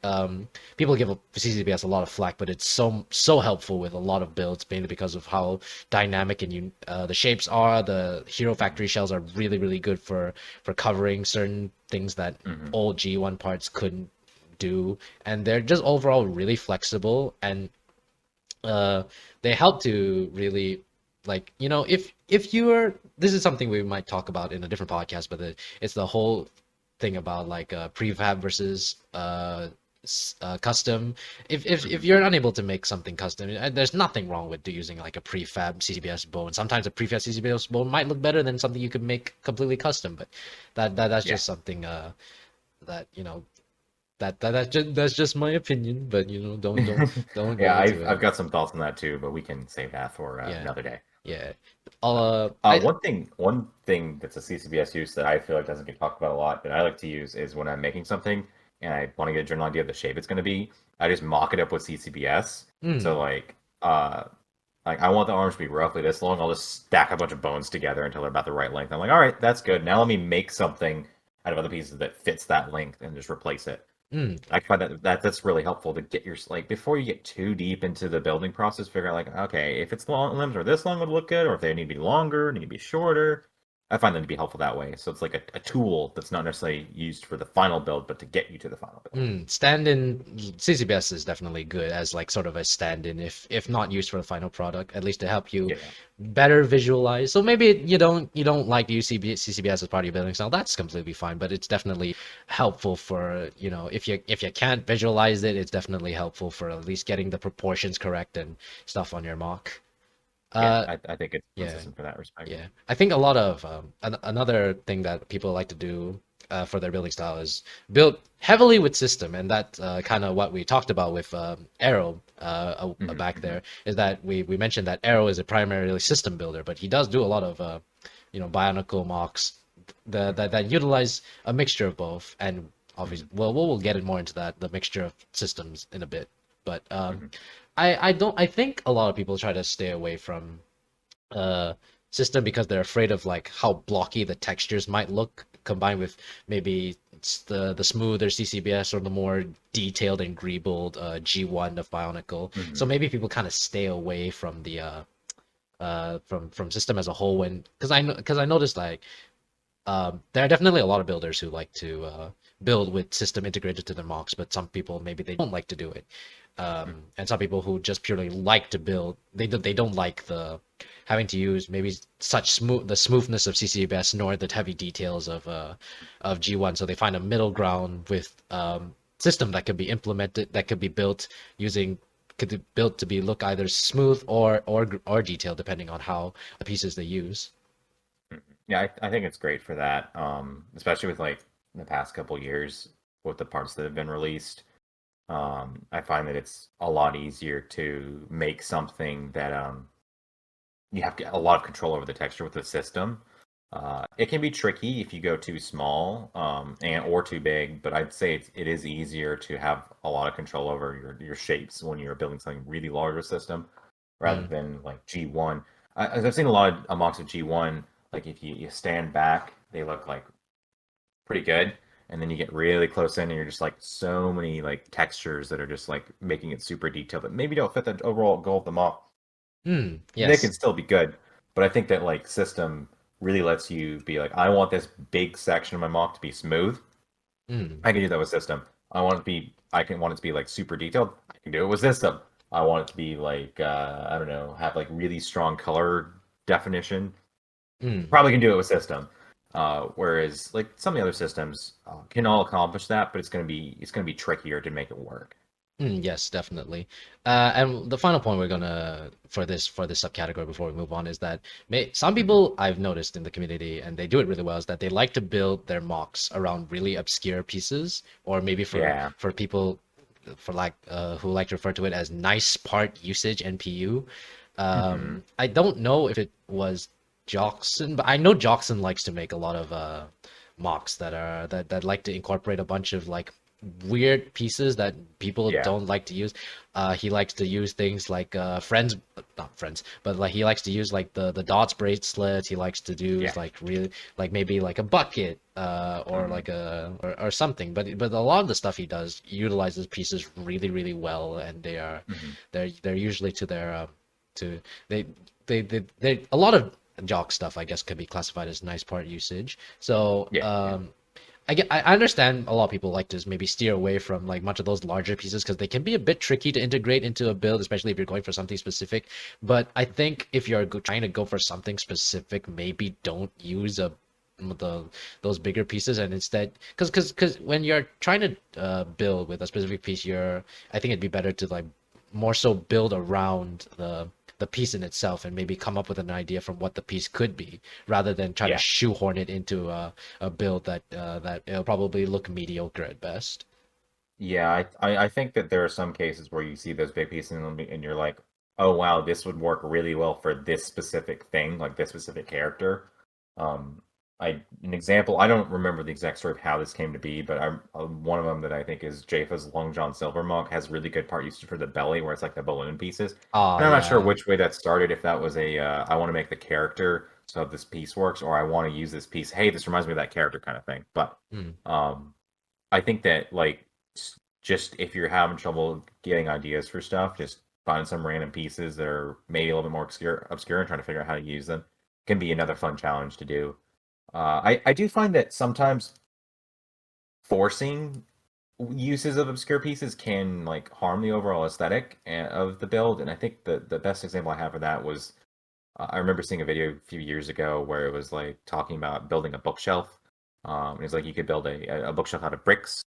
people give CCBS a lot of flack, but it's so helpful with a lot of builds, mainly because of how dynamic and the shapes are. The Hero Factory shells are really good for covering certain things that Hmm. old G1 parts couldn't do, and they're just overall really flexible, and uh they help to really, like, if you're, this is something we might talk about in a different podcast, but it's the whole thing about like prefab versus custom. If Hmm. you're unable to make something custom, there's nothing wrong with using like a prefab CCBS bone. Sometimes a prefab CCBS bone might look better than something you could make completely custom, but that's Yeah. just something that that's just my opinion, but don't Yeah, go into it. I've got some thoughts on that too, but we can save that for Yeah, another day. yeah. Uh, I one thing that's a CCBS use that I feel like doesn't get talked about a lot, but I like to use is when I'm making something and I want to get a general idea of the shape it's going to be. I just mock it up with CCBS. So mm, uh, like I want the arms to be roughly this long. I'll just stack a bunch of bones together until they're about the right length. I'm like, all right, that's good. Now let me make something out of other pieces that fits that length and just replace it. mm, I find that's really helpful to get your like before you get too deep into the building process, figure out like, okay, if it's long limbs or this long would look good, or if they need to be longer, need to be shorter. I find them to be helpful that way. So it's like a tool that's not necessarily used for the final build, but to get you to the final build. stand-in. CCBS is definitely good as like sort of a stand-in, if not used for the final product, at least to help you Yeah. better visualize. So maybe you don't like to use CCBS as part of your building style. That's completely fine, but it's definitely helpful for, if you can't visualize it, it's definitely helpful for at least getting the proportions correct and stuff on your mock. Yeah, Uh, I think it's yeah. consistent for that respect. Yeah, I think a lot of another thing that people like to do for their building style is build heavily with system, and that kind of what we talked about with Arrow back Hmm. there, is that we mentioned that Arrow is a primarily system builder, but he does do a lot of Bionicle mocks that utilize a mixture of both, and obviously, Hmm. well, we'll get it more into that, the mixture of systems in a bit, but Hmm. I think a lot of people try to stay away from uh system because they're afraid of like how blocky the textures might look combined with maybe the smoother CCBS or the more detailed and greebled G1 of Bionicle. So Hmm. maybe people kind of stay away from the from system as a whole, when because I noticed like there are definitely a lot of builders who like to build with system integrated to their mocks, but some people maybe they don't like to do it. And some people who just purely like to build, they don't like the having to use maybe such the smoothness of CCBS nor the heavy details of G1. So they find a middle ground with system that could be implemented, that could be built using could be built to be look either smooth or detailed depending on how the pieces they use. Yeah, I think it's great for that. Especially with like the past couple years with the parts that have been released. I find that it's a lot easier to make something that you have a lot of control over the texture with the system. It can be tricky if you go too small and or too big, but I'd say it is easier to have a lot of control over your shapes when you're building something really larger system rather Mm, than like G1. I've seen a lot of mocks of G1. Like if you stand back, they look like pretty good, and then you get really close in, and you're just like so many like textures that are just like making it super detailed that maybe don't fit the overall goal of the mock. They can yes. still be good, but I think that like system really lets you be like, I want this big section of my mock to be smooth. Mm, I can do that with system. I can want it to be like super detailed. I can do it with system. I want it to be like, I don't know, have like really strong color definition. mm. Probably can do it with system. Whereas like some of the other systems can all accomplish that, but it's gonna be trickier to make it work. Yes, definitely. And the final point we're gonna for this subcategory before we move on is that some Hmm. people I've noticed in the community, and they do it really well, is that they like to build their mocks around really obscure pieces, or maybe Yeah. for people for like who like to refer to it as nice part usage NPU. Hmm. I don't know if it was Joxon, but I know Joxon likes to make a lot of mocks that are that like to incorporate a bunch of like weird pieces that people Yeah. don't like to use. He likes to use things like friends, not friends, but like he likes to use like the dots bracelet. He likes to do Yeah. like really like maybe like a bucket or Mhm. like or something. But a lot of the stuff he does utilizes pieces really well, and Mhm. they're usually to their to they they a lot of jock stuff I guess could be classified as nice part usage. So Yeah. Yeah. I understand a lot of people like to maybe steer away from like much of those larger pieces because they can be a bit tricky to integrate into a build, especially if you're going for something specific. But I think if you're trying to go for something specific, maybe don't use the those bigger pieces and instead because when you're trying to build with a specific piece, I think it'd be better to like more so build around the piece in itself and maybe come up with an idea from what the piece could be rather than try to Yeah. shoehorn it into a build that it'll probably look mediocre at best. Yeah, I think that there are some cases where you see those big pieces and you're like, oh wow, this would work really well for this specific thing, like this specific character. Um, an example, I don't remember the exact story of how this came to be, but I'm one of them that I think is Jafa's Long John Silver mug has really good part usage for the belly, where it's like the balloon pieces. Oh And I'm not sure yeah. which way that started, if that was a I want to make the character so this piece works, or I want to use this piece. Hey, this reminds me of that character kind of thing. But Mm. um. I think that like just if you're having trouble getting ideas for stuff, just find some random pieces that are maybe a little bit more obscure and trying to figure out how to use them can be another fun challenge to do. I do find that sometimes forcing uses of obscure pieces can like harm the overall aesthetic of the build, and I think the best example I have of that was I remember seeing a video a few years ago where it was like talking about building a bookshelf. And it's like you could build a bookshelf out of bricks,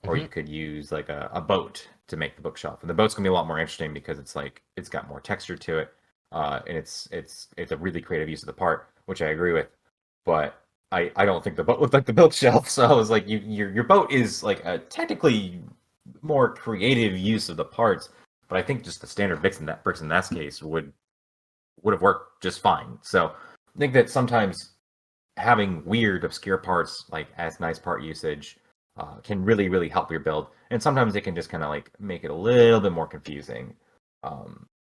or Hmm. you could use like a boat to make the bookshelf. And the boat's gonna be a lot more interesting because it's like it's got more texture to it, and it's a really creative use of the part, which I agree with. But I don't think the boat looked like the bookshelf, so I was like, your boat is like a technically more creative use of the parts, but I think just the standard bricks in that case would have worked just fine. So I think that sometimes having weird, obscure parts like as nice part usage can really help your build, and sometimes it can just kind of like make it a little bit more confusing.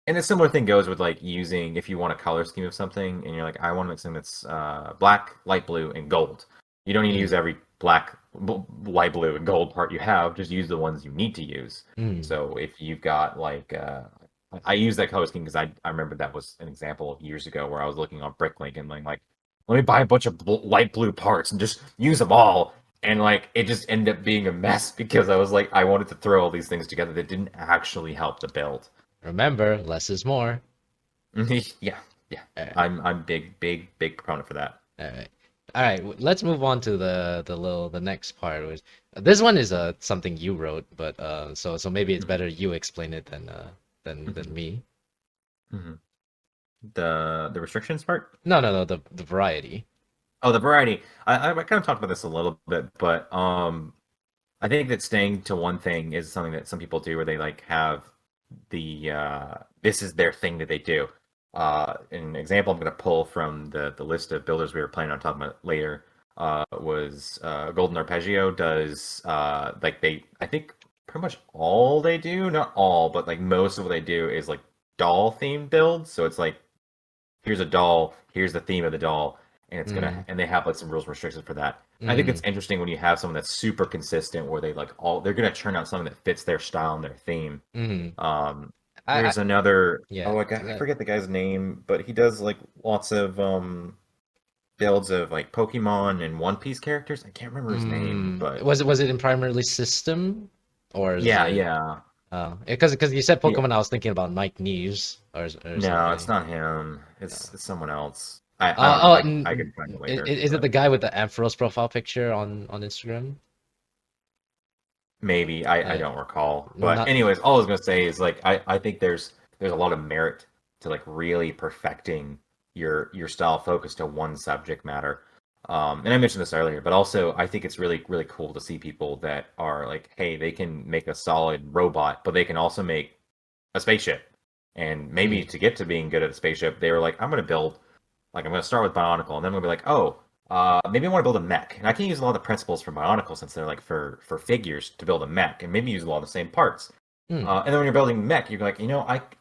And a similar thing goes with like using if you want a color scheme of something, and you're like, I want to make something that's black, light blue, and gold. You don't need to use Mm. every black, light blue, and gold part you have. Just use the ones you need to use. Mm. So if you've got like I use that color scheme because I remember that was an example of years ago where I was looking on Bricklink and like, let me buy a bunch of light blue parts and just use them all. And like it just ended up being a mess because I was like, I wanted to throw all these things together that didn't actually help the build. Remember, less is more. Yeah, yeah. All right, I'm big proponent for that. all right, all right. Let's move on to the next part. Which this one is something you wrote, but so maybe it's Mhm, better you explain it than mhm, me. mhm. The restrictions part? No, the variety. Oh, the variety. I kind of talked about this a little bit, but I think that staying to one thing is something that some people do where they like have the this is their thing that they do. An example I'm going to pull from the list of builders we were planning on talking about later was Golden Arpeggio does like they I think pretty much all they do, not all, but like most of what they do is like doll themed builds. So it's like here's a doll, here's the theme of the doll, and it's Mm. gonna and they have like some rules and restrictions for that. I think it's Mm. interesting when you have someone that's super consistent where they like all they're gonna churn out something that fits their style and their theme. Mm. Um I there's another yeah. oh I forget the guy's name, but he does like lots of builds of like Pokemon and One Piece characters. I can't remember his name, Mm. but Was it in primarily system, or is yeah, it? yeah. Oh, because you said He, Pokemon, I was thinking about Mike Neves or no, it's something. not him. Oh, It's someone else. I don't know. I can find it later, is it but the guy with the Ampharos profile picture on Instagram? maybe I don't recall. But Not. anyways, all I was gonna say is like I think there's a lot of merit to like really perfecting your style focus to one subject matter. And I mentioned this earlier, but also I think it's really cool to see people that are like, hey, they can make a solid robot, but they can also make a spaceship. And maybe Mm. to get to being good at a spaceship, they were like, I'm gonna build like I'm going to start with Bionicle, and then I'm going to be like, oh, maybe I want to build a mech, and I can use a lot of the principles from Bionicle since they're like for figures to build a mech, and maybe use a lot of the same parts. Hmm. And then when you're building mech, you're like,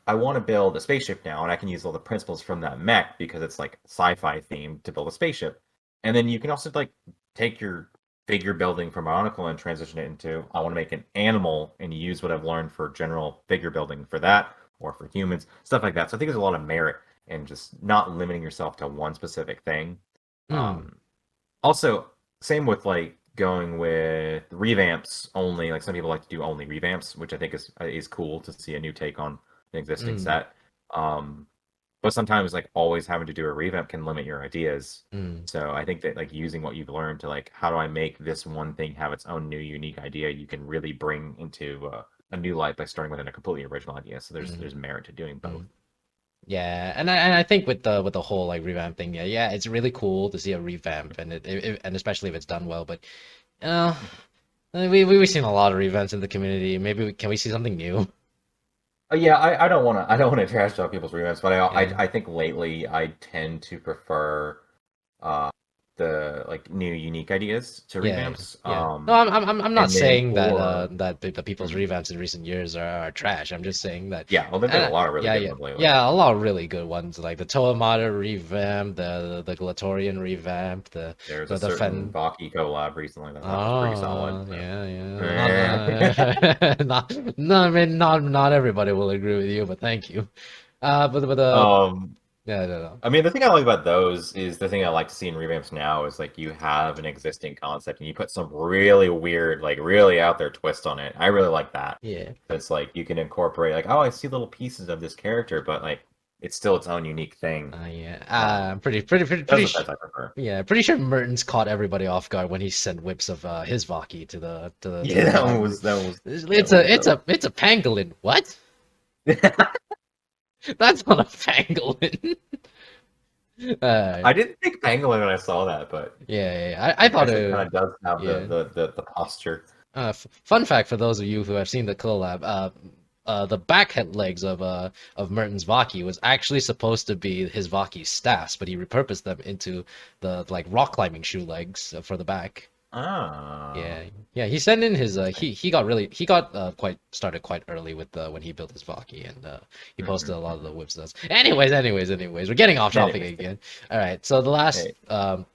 I want to build a spaceship now, and I can use all the principles from that mech because it's like sci-fi themed to build a spaceship. And then you can also like take your figure building from Bionicle and transition it into I want to make an animal and use what I've learned for general figure building for that or for humans, stuff like that. So I think there's a lot of merit in just not limiting yourself to one specific thing. Hmm. Um, Also, same with like going with revamps only. Like some people like to do only revamps, which I think is cool to see a new take on an existing Hmm. set. Um, but sometimes like always having to do a revamp can limit your ideas. Hmm. So I think that like using what you've learned to like how do I make this one thing have its own new unique idea, you can really bring into a new light by starting with a completely original idea. So there's Hmm. there's merit to doing both. Hmm. Yeah, and I think with the whole like revamp thing, yeah, it's really cool to see a revamp, and and especially if it's done well. But uh, we've seen a lot of revamps in the community. Maybe can we see something new? Yeah, I don't want to trash talk people's revamps, but Yeah. I think lately I tend to prefer uh the like new unique ideas to Yeah, yeah, revamps. yeah. No, I'm not And then saying that for that the people's Mhm. revamps in recent years are trash. I'm just saying that, Yeah, well, there've been a lot of really yeah, good yeah, ones lately. yeah, a lot of really good ones like the Toamata revamp, the Glatorian revamp, There's a the certain Fen. Vaki collab recently that I thought was pretty solid. Oh, So. yeah, Eh. yeah. I mean, not everybody will agree with you, but thank you. But um, yeah, no, no. I mean, the thing I like about those is the thing I like to see in revamps now is like you have an existing concept and you put some really weird, like really out there twist on it. I really like that. Yeah. It's like you can incorporate like, oh, I see little pieces of this character, but like it's still its own unique thing. Yeah. I'm Um, those are the types I prefer. Yeah, pretty sure Mertens caught everybody off guard when he sent whips of his Vaki to the Yeah, that one collab group. was that was that It's was it's a pangolin. What? That's not a pangolin. Uh, I didn't think pangolin when I saw that, but I I thought guess it it. kind of does have Yeah. the posture. Fun fact for those of you who have seen the collab, the back head legs of Mertens Vaki was actually supposed to be his Vaki staffs, but he repurposed them into the like rock climbing shoe legs for the back. Ah, Yeah, yeah. He sent in his he got quite started quite early with when he built his Vaki, and he posted hmm a lot of the hmm whip stuff. Anyways, we're getting off topic Anyways, again. All right, so the last hey.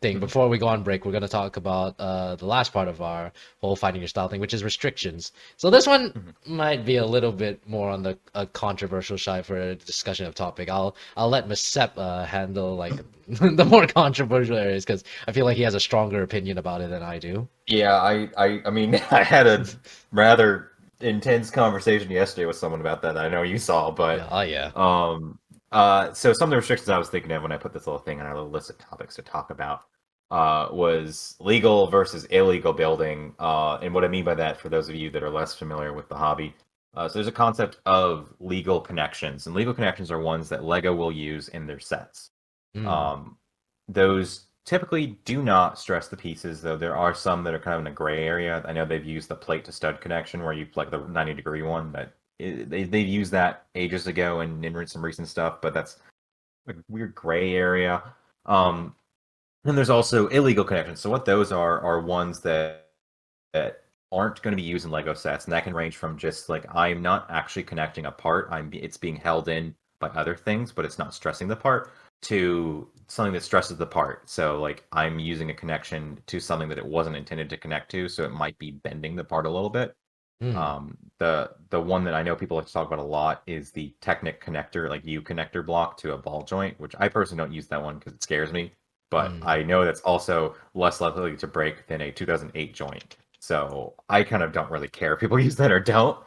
thing Mhm. before we go on break, we're gonna talk about the last part of our whole finding your style thing, which is restrictions. So this one Mhm. might be a little bit more on the controversial side for a discussion of topic. I'll let MSEP handle like the more controversial areas because I feel like he has a stronger opinion about it than I do. Yeah, I mean, I had a rather intense conversation yesterday with someone about that I know you saw, Yeah, but oh yeah. um, so some of the restrictions I was thinking of when I put this little thing on our little list of topics to talk about, was legal versus illegal building, and what I mean by that, for those of you that are less familiar with the hobby, so there's a concept of legal connections, and legal connections are ones that Lego will use in their sets. Mm, Um, those typically do not stress the pieces, though there are some that are kind of in a gray area. I know they've used the plate to stud connection where you like the 90-degree one that they've used that ages ago and in some recent stuff, but that's a weird gray area. Um, and there's also illegal connections. So what those are ones that aren't going to be used in Lego sets, and that can range from just like I'm not actually connecting a part, it's being held in by other things, but it's not stressing the part, to something that stresses the part. So like I'm using a connection to something that it wasn't intended to connect to, so it might be bending the part a little bit. mm, The one that I know people like to talk about a lot is the Technic connector, like U connector block to a ball joint, which I personally don't use that one because it scares me. But mm, I know that's also less likely to break than a 2008 joint. So I kind of don't really care if people use that or don't.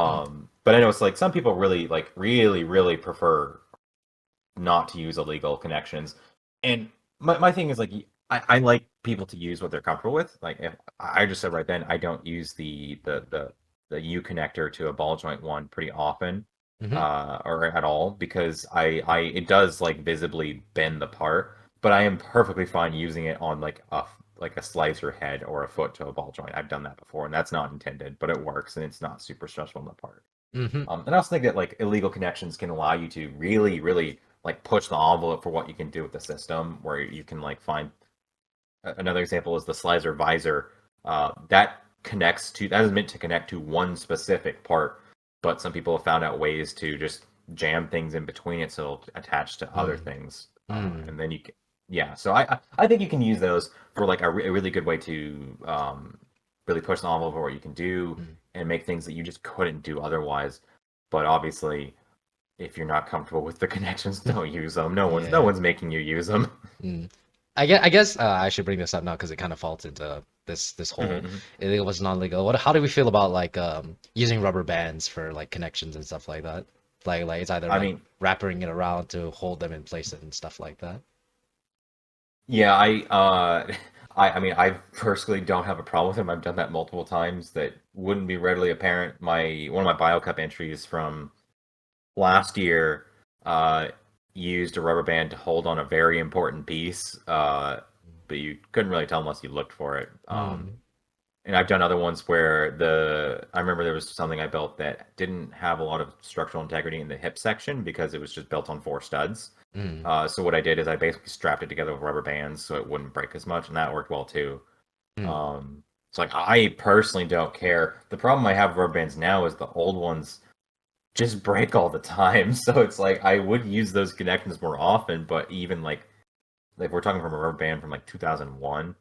mm, But I know it's like some people really like really prefer not to use illegal connections. And my thing is like I like people to use what they're comfortable with. Like if I just said right then I don't use the U connector to a ball joint one pretty often, mm-hmm, or at all, because I it does like visibly bend the part, but I am perfectly fine using it on like a slicer head or a foot to a ball joint. I've done that before, and that's not intended, but it works and it's not super stressful on the part. mm-hmm, And I also think that like illegal connections can allow you to really like push the envelope for what you can do with the system, where you can like find another example is the slicer visor. That connects to that is meant to connect to one specific part, but some people have found out ways to just jam things in between it so it'll attach to other Mm. things, Mm. and then you can, yeah. So I think you can use those for like a really good way to really push the envelope for what you can do Mm. and make things that you just couldn't do otherwise. But obviously, if you're not comfortable with the connections, don't use them. No Yeah. one's making you use them. Mm. I guess I should bring this up now because it kind of falls into this whole it was non-legal. How do we feel about like using rubber bands for like connections and stuff like that? Like it's either I like mean, wrapping it around to hold them in place and stuff like that. yeah, I mean, I personally don't have a problem with them. I've done that multiple times. That wouldn't be readily apparent. My one of my BioCup entries from last year used a rubber band to hold on a very important piece, but you couldn't really tell unless you looked for it. Mm. And I've done other ones where I remember there was something I built that didn't have a lot of structural integrity in the hip section because it was just built on 4 studs. Mm. So what I did is I basically strapped it together with rubber bands so it wouldn't break as much, and that worked well too. Mm. So like I personally don't care. The problem I have with rubber bands now is the old ones just break all the time. So it's like I would use those connections more often, but even like we're talking from a rubber band from like 2001,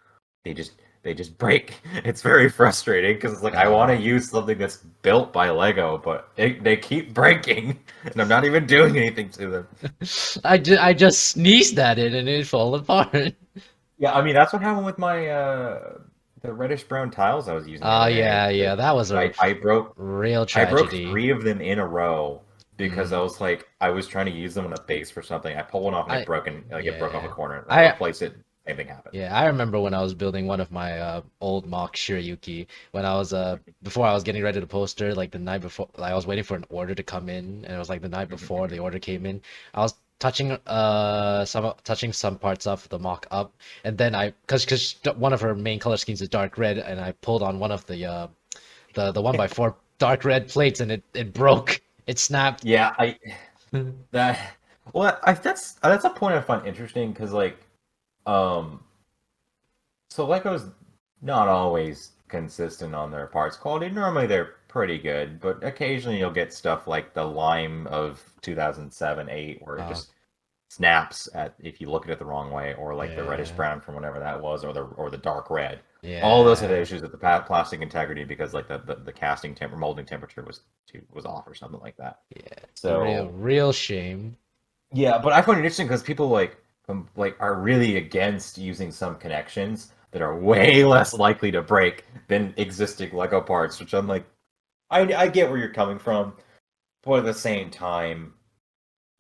they just they just break. It's very frustrating because it's like I want to Uh, use something that's built by Lego, but they keep breaking, and I'm not even doing anything to them. I just sneezed at it and it fell apart. Yeah, I mean that's what happened with my the reddish brown tiles I was using the Oh other day. yeah, yeah, that was a real I broke tragedy. 3 of them in a row because Mm. I was trying to use them on a base for something. I pulled one off and I it broke off a yeah. corner. And I I replaced it. Same thing happened. Yeah, I remember when I was building one of my old mock Shiryuki when I was before I was getting ready to poster like the night before like, I was waiting for an order to come in and it was like the night before the order came in. I was touching some parts of the mock up and then I cuz one of her main color schemes is dark red and I pulled on one of the 1x4 dark red plates and it broke. It snapped. Yeah, I that well that's a point I find interesting because um so Lego's not always consistent on their parts quality. Normally they're pretty good, but occasionally you'll get stuff like the Lime of 2007, 8, where it Uh, just snaps at if you look at it the wrong way, or like the reddish yeah. brown from whatever that was, or the dark red. All those had Yeah. issues with the plastic integrity because like the casting temp molding temperature was off or something like that. Yeah. Real So real shame. yeah, but I find it interesting because people like are really against using some connections that are way less likely to break than existing Lego parts, which I'm like, I get where you're coming from, but at the same time,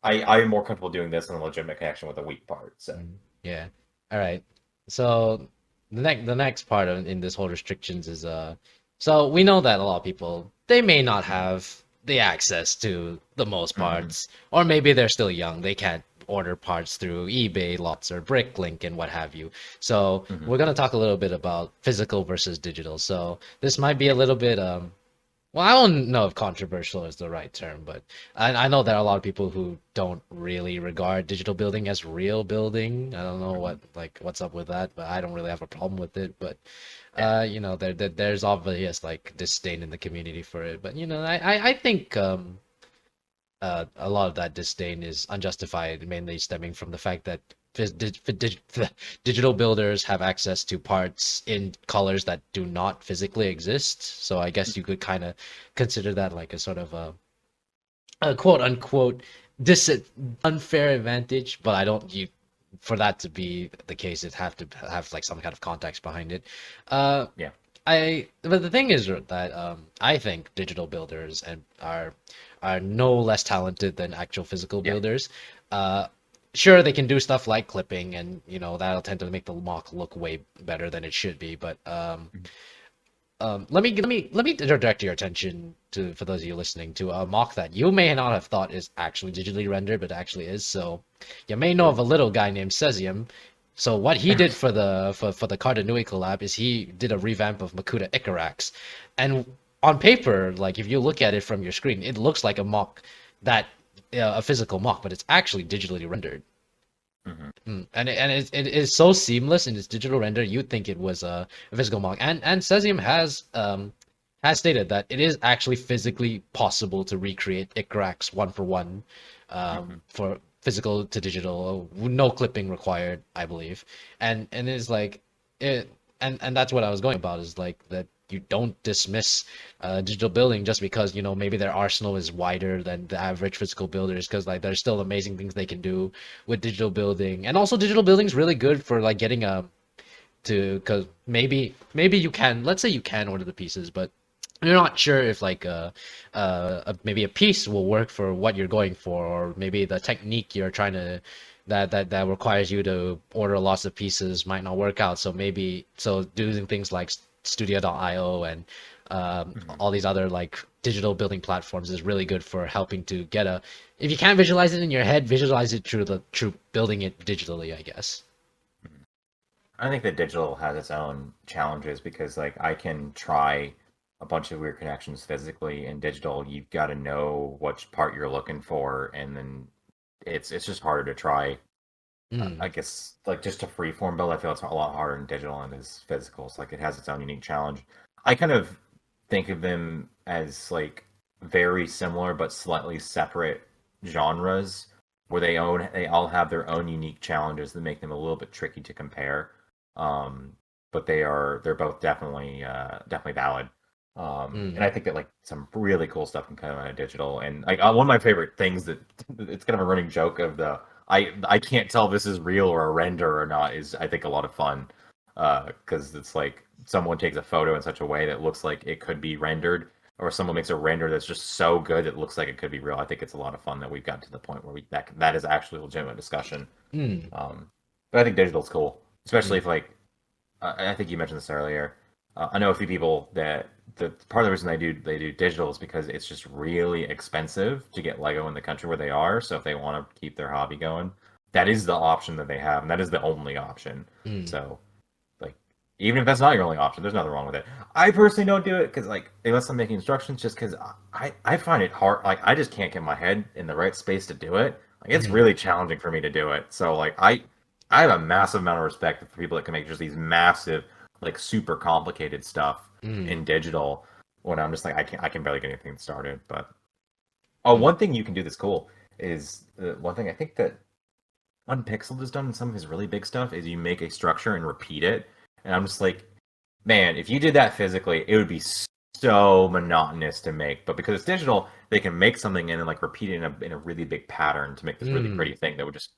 I'm more comfortable doing this in a legitimate connection with a weak part. So Yeah. All right. So the next part in this whole restrictions is so we know that a lot of people they may not have the access to the most mm-hmm. parts or maybe they're still young. They can't order parts through eBay, Lots or Bricklink and what have you. So Mm-hmm. we're going to talk a little bit about physical versus digital. So this might be a little bit well, I don't know if controversial is the right term, but I know there are a lot of people who don't really regard digital building as real building. I don't know Mm-hmm. what's up with that, but I don't really have a problem with it. But Yeah. there's obvious like disdain in the community for it. But I think a lot of that disdain is unjustified, mainly stemming from the fact that digital builders have access to parts in colors that do not physically exist. So I guess you could kind of consider that like a sort of a quote unquote dis unfair advantage. But I don't you for that to be the case, it have to have like some kind of context behind it. Uh, Yeah. but the thing is that I think digital builders are no less talented than actual physical Yeah. builders. Sure, they can do stuff like clipping, and that'll tend to make the mock look way better than it should be. But let me direct your attention to for those of you listening to a mock that you may not have thought is actually digitally rendered, but actually is. So you may know of a little guy named Cesium. So what he did for the Cardinui collab is he did a revamp of Makuta Icarax, and on paper, like if you look at it from your screen, it looks like a mock that a physical mock, but it's actually digitally rendered. Hmm. It is so seamless in its digital render. You'd think it was a physical mock. And Cesium has stated that it is actually physically possible to recreate Icrax one for one, Hmm. for physical to digital, no clipping required, I believe. And it's like it, and that's what I was going about, is like that you don't dismiss digital building just because, you know, maybe their arsenal is wider than the average physical builders, because like there's still amazing things they can do with digital building. And also digital building is really good for like getting to, because maybe you can, let's say you can order the pieces, but you're not sure if like maybe a piece will work for what you're going for, or maybe the technique you're trying to that requires you to order lots of pieces might not work out. So maybe, so doing things like Studio.io and Hmm. all these other like digital building platforms is really good for helping to get a, if you can't visualize it in your head, visualize it through building it digitally, I guess. I think that digital has its own challenges because like I can try a bunch of weird connections physically. In digital, you've got to know which part you're looking for, and then it's just harder to try. I Mm, guess like just a freeform build, I feel it's a lot harder in digital than it is physical. So like it has its own unique challenge. I kind of think of them as like very similar but slightly separate genres where they all have their own unique challenges that make them a little bit tricky to compare. Um, but they're both definitely valid. And mm, I think that like some really cool stuff can come out of digital. And like one of my favorite things that it's kind of a running joke of the I can't tell if this is real or a render or not is I think a lot of fun because it's like someone takes a photo in such a way that looks like it could be rendered, or someone makes a render that's just so good it looks like it could be real. I think it's a lot of fun that we've gotten to the point where that is actually a legitimate discussion. mm, But I think digital's cool, especially mm, if like I think you mentioned this earlier. I know a few people that the part of the reason they do digital is because it's just really expensive to get Lego in the country where they are. So if they want to keep their hobby going, that is the option that they have, and that is the only option. mm, So like, even if that's not your only option, there's nothing wrong with it. I personally don't do it because like unless I'm making instructions, just because I find it hard. Like I just can't get my head in the right space to do it. Like it's mm, really challenging for me to do it. So like I have a massive amount of respect for people that can make just these massive, like super complicated stuff mm, in digital. When I'm just like I can barely get anything started. But mm, one thing you can do that's cool is one thing I think that Unpixel has done in some of his really big stuff is you make a structure and repeat it. And I'm just like, man, if you did that physically, it would be so monotonous to make. But because it's digital, they can make something and then like repeat it in a really big pattern to make this really mm, pretty thing that would just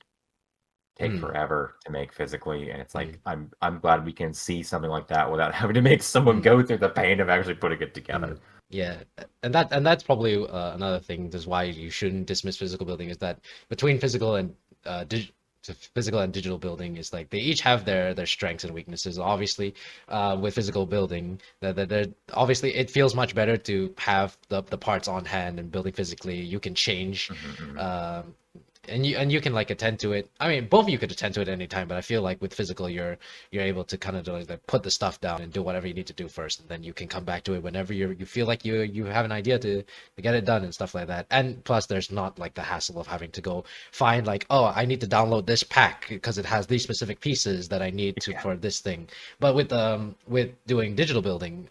take mm, forever to make physically. And it's mm, like I'm glad we can see something like that without having to make someone mm. go through the pain of actually putting it Mm. together. Yeah, and that's probably another thing. That's why you shouldn't dismiss physical building, is that between physical and physical and digital building is like they each have their strengths and weaknesses. Obviously, with physical building, that obviously it feels much better to have the parts on hand, and building physically. You can change. Hmm. Hmm. Um, and you can like attend to it. I mean, both of you could attend to it anytime, but I feel like with physical, you're able to kind of like put the stuff down and do whatever you need to do first, and then you can come back to it whenever you feel like you have an idea to get it done and stuff like that. And plus, there's not like the hassle of having to go find like, oh, I need to download this pack because it has these specific pieces that I need to Yeah. for this thing. But with doing digital building,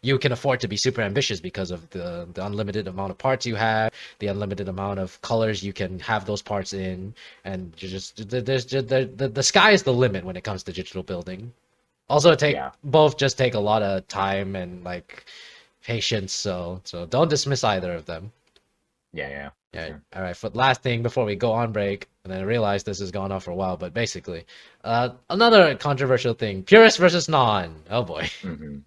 you can afford to be super ambitious because of the unlimited amount of parts you have, the unlimited amount of colors you can have those parts in, and you just there's just the sky is the limit when it comes to digital building. Also, Yeah. both just take a lot of time and like patience, so don't dismiss either of them. Yeah. Yeah. For Yeah. sure. All right. For last thing before we go on break, and then I realize this has gone on for a while, but basically, another controversial thing: purist versus non. Oh boy. Hmm.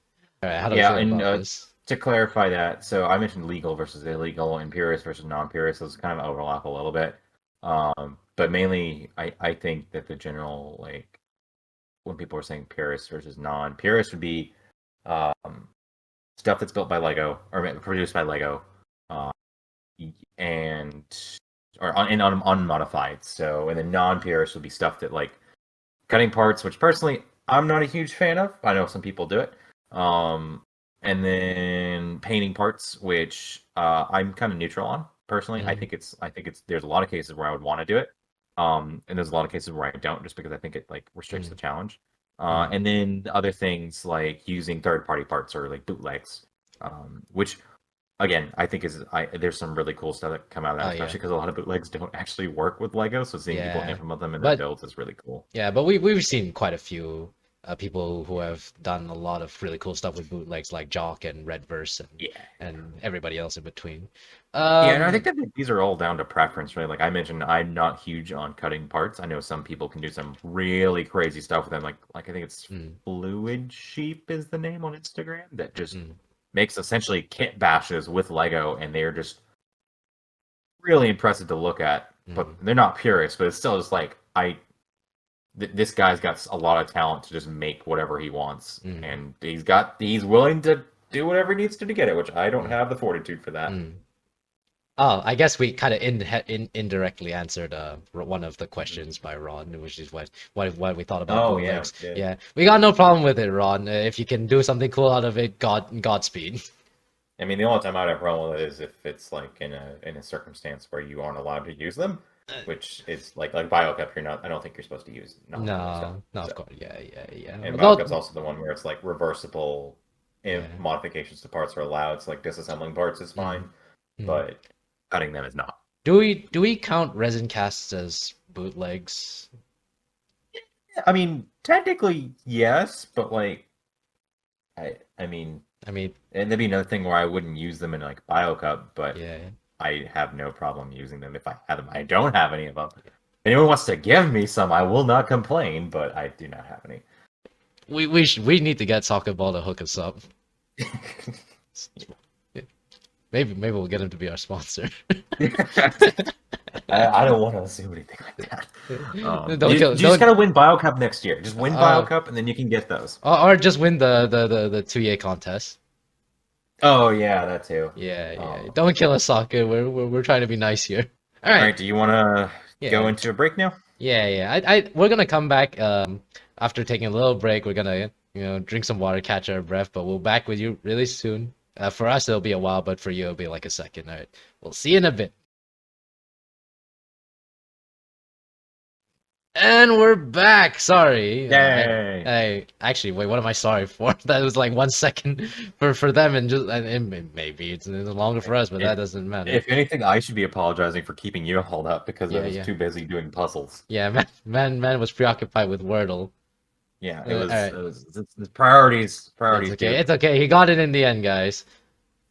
All right. How do we Yeah, feel and about this? to clarify that, so I mentioned legal versus illegal and purist versus non-purist. Those kind of overlap a little bit. But mainly, I think that the general, like, when people are saying purist versus non-purist would be um, stuff that's built by Lego or produced by Lego, uh, and unmodified. So, and the non-purist would be stuff that like cutting parts, which personally I'm not a huge fan of. I know some people do it. Um, and then painting parts, which I'm kind of neutral on personally. Mm, I think it's there's a lot of cases where I would want to do it. And there's a lot of cases where I don't, just because I think it like restricts mm, the challenge. mm. And then other things like using third-party parts or like bootlegs, which again I think there's some really cool stuff that come out of that, Oh yeah, especially because a lot of bootlegs don't actually work with Lego. So seeing people yeah. implement them in their But builds is really cool. yeah, but we've seen quite a few people who have done a lot of really cool stuff with bootlegs like Jock and Redverse Yeah. and everybody else in between. Yeah, and I think Um, that these are all down to preference, right? Like I mentioned, I'm not huge on cutting parts. I know some people can do some really crazy stuff with them. Like I think it's mm, Fluid Sheep is the name on Instagram that just mm, makes essentially kit bashes with Lego, and they're just really impressive to look at. But mm, they're not purists, but it's still just like this guy's got a lot of talent to just make whatever he wants, mm, and he's willing to do whatever he needs to get it, which I don't mm, have the fortitude for that. mm. Oh, I guess we kind of indirectly answered one of the Mhm. questions by Ron, which is what we thought about Oh yeah, bootlegs. yeah. Yeah, we got no problem with it, Ron. If you can do something cool out of it, Godspeed. I mean, the only time I'd have a problem with it is if it's like in a circumstance where you aren't allowed to use them, which is like BioCup. You're not. I don't think you're supposed to use non-Lego stuff. No, no, of So, course, yeah, yeah, yeah. and Although, BioCup's also the one where it's like reversible. If yeah. modifications to parts are allowed, so like disassembling parts is Mm, fine, mm. but cutting them is not. Do we count resin casts as bootlegs? I mean, technically yes, but like I mean, I mean, and there'd be another thing where I wouldn't use them in like BioCup, but yeah. I have no problem using them if I had them. I don't have any of them. If anyone wants to give me some, I will not complain, but I do not have any. We need to get soccer ball to hook us up. Maybe we'll get him to be our sponsor. I don't want to assume anything like that. Don't You kill, just don't gotta win BioCup next year. Just win uh BioCup, and then you can get those. or just win the 2A contest. Oh yeah, that too. Yeah, yeah. Um, Don't kill us, soccer. We're trying to be nice here. All all right. right, do you want to go Yeah. into a break now? Yeah, yeah. We're gonna come back after taking a little break. We're gonna drink some water, catch our breath, but we'll back with you really soon. For us it'll be a while, but for you it'll be like a second. All right. We'll see you in a bit. And we're back. Sorry. Yay! I actually wait. What am I sorry for? That was like 1 second for them, and just and maybe it's longer for us, but that If doesn't matter. if anything, I should be apologizing for keeping you hauled up because I Yeah, was yeah, too busy doing puzzles. yeah. Man was preoccupied with Wordle. Yeah, All right. it's priorities, It's priorities, okay. dude. It's okay. He got it in the end, guys.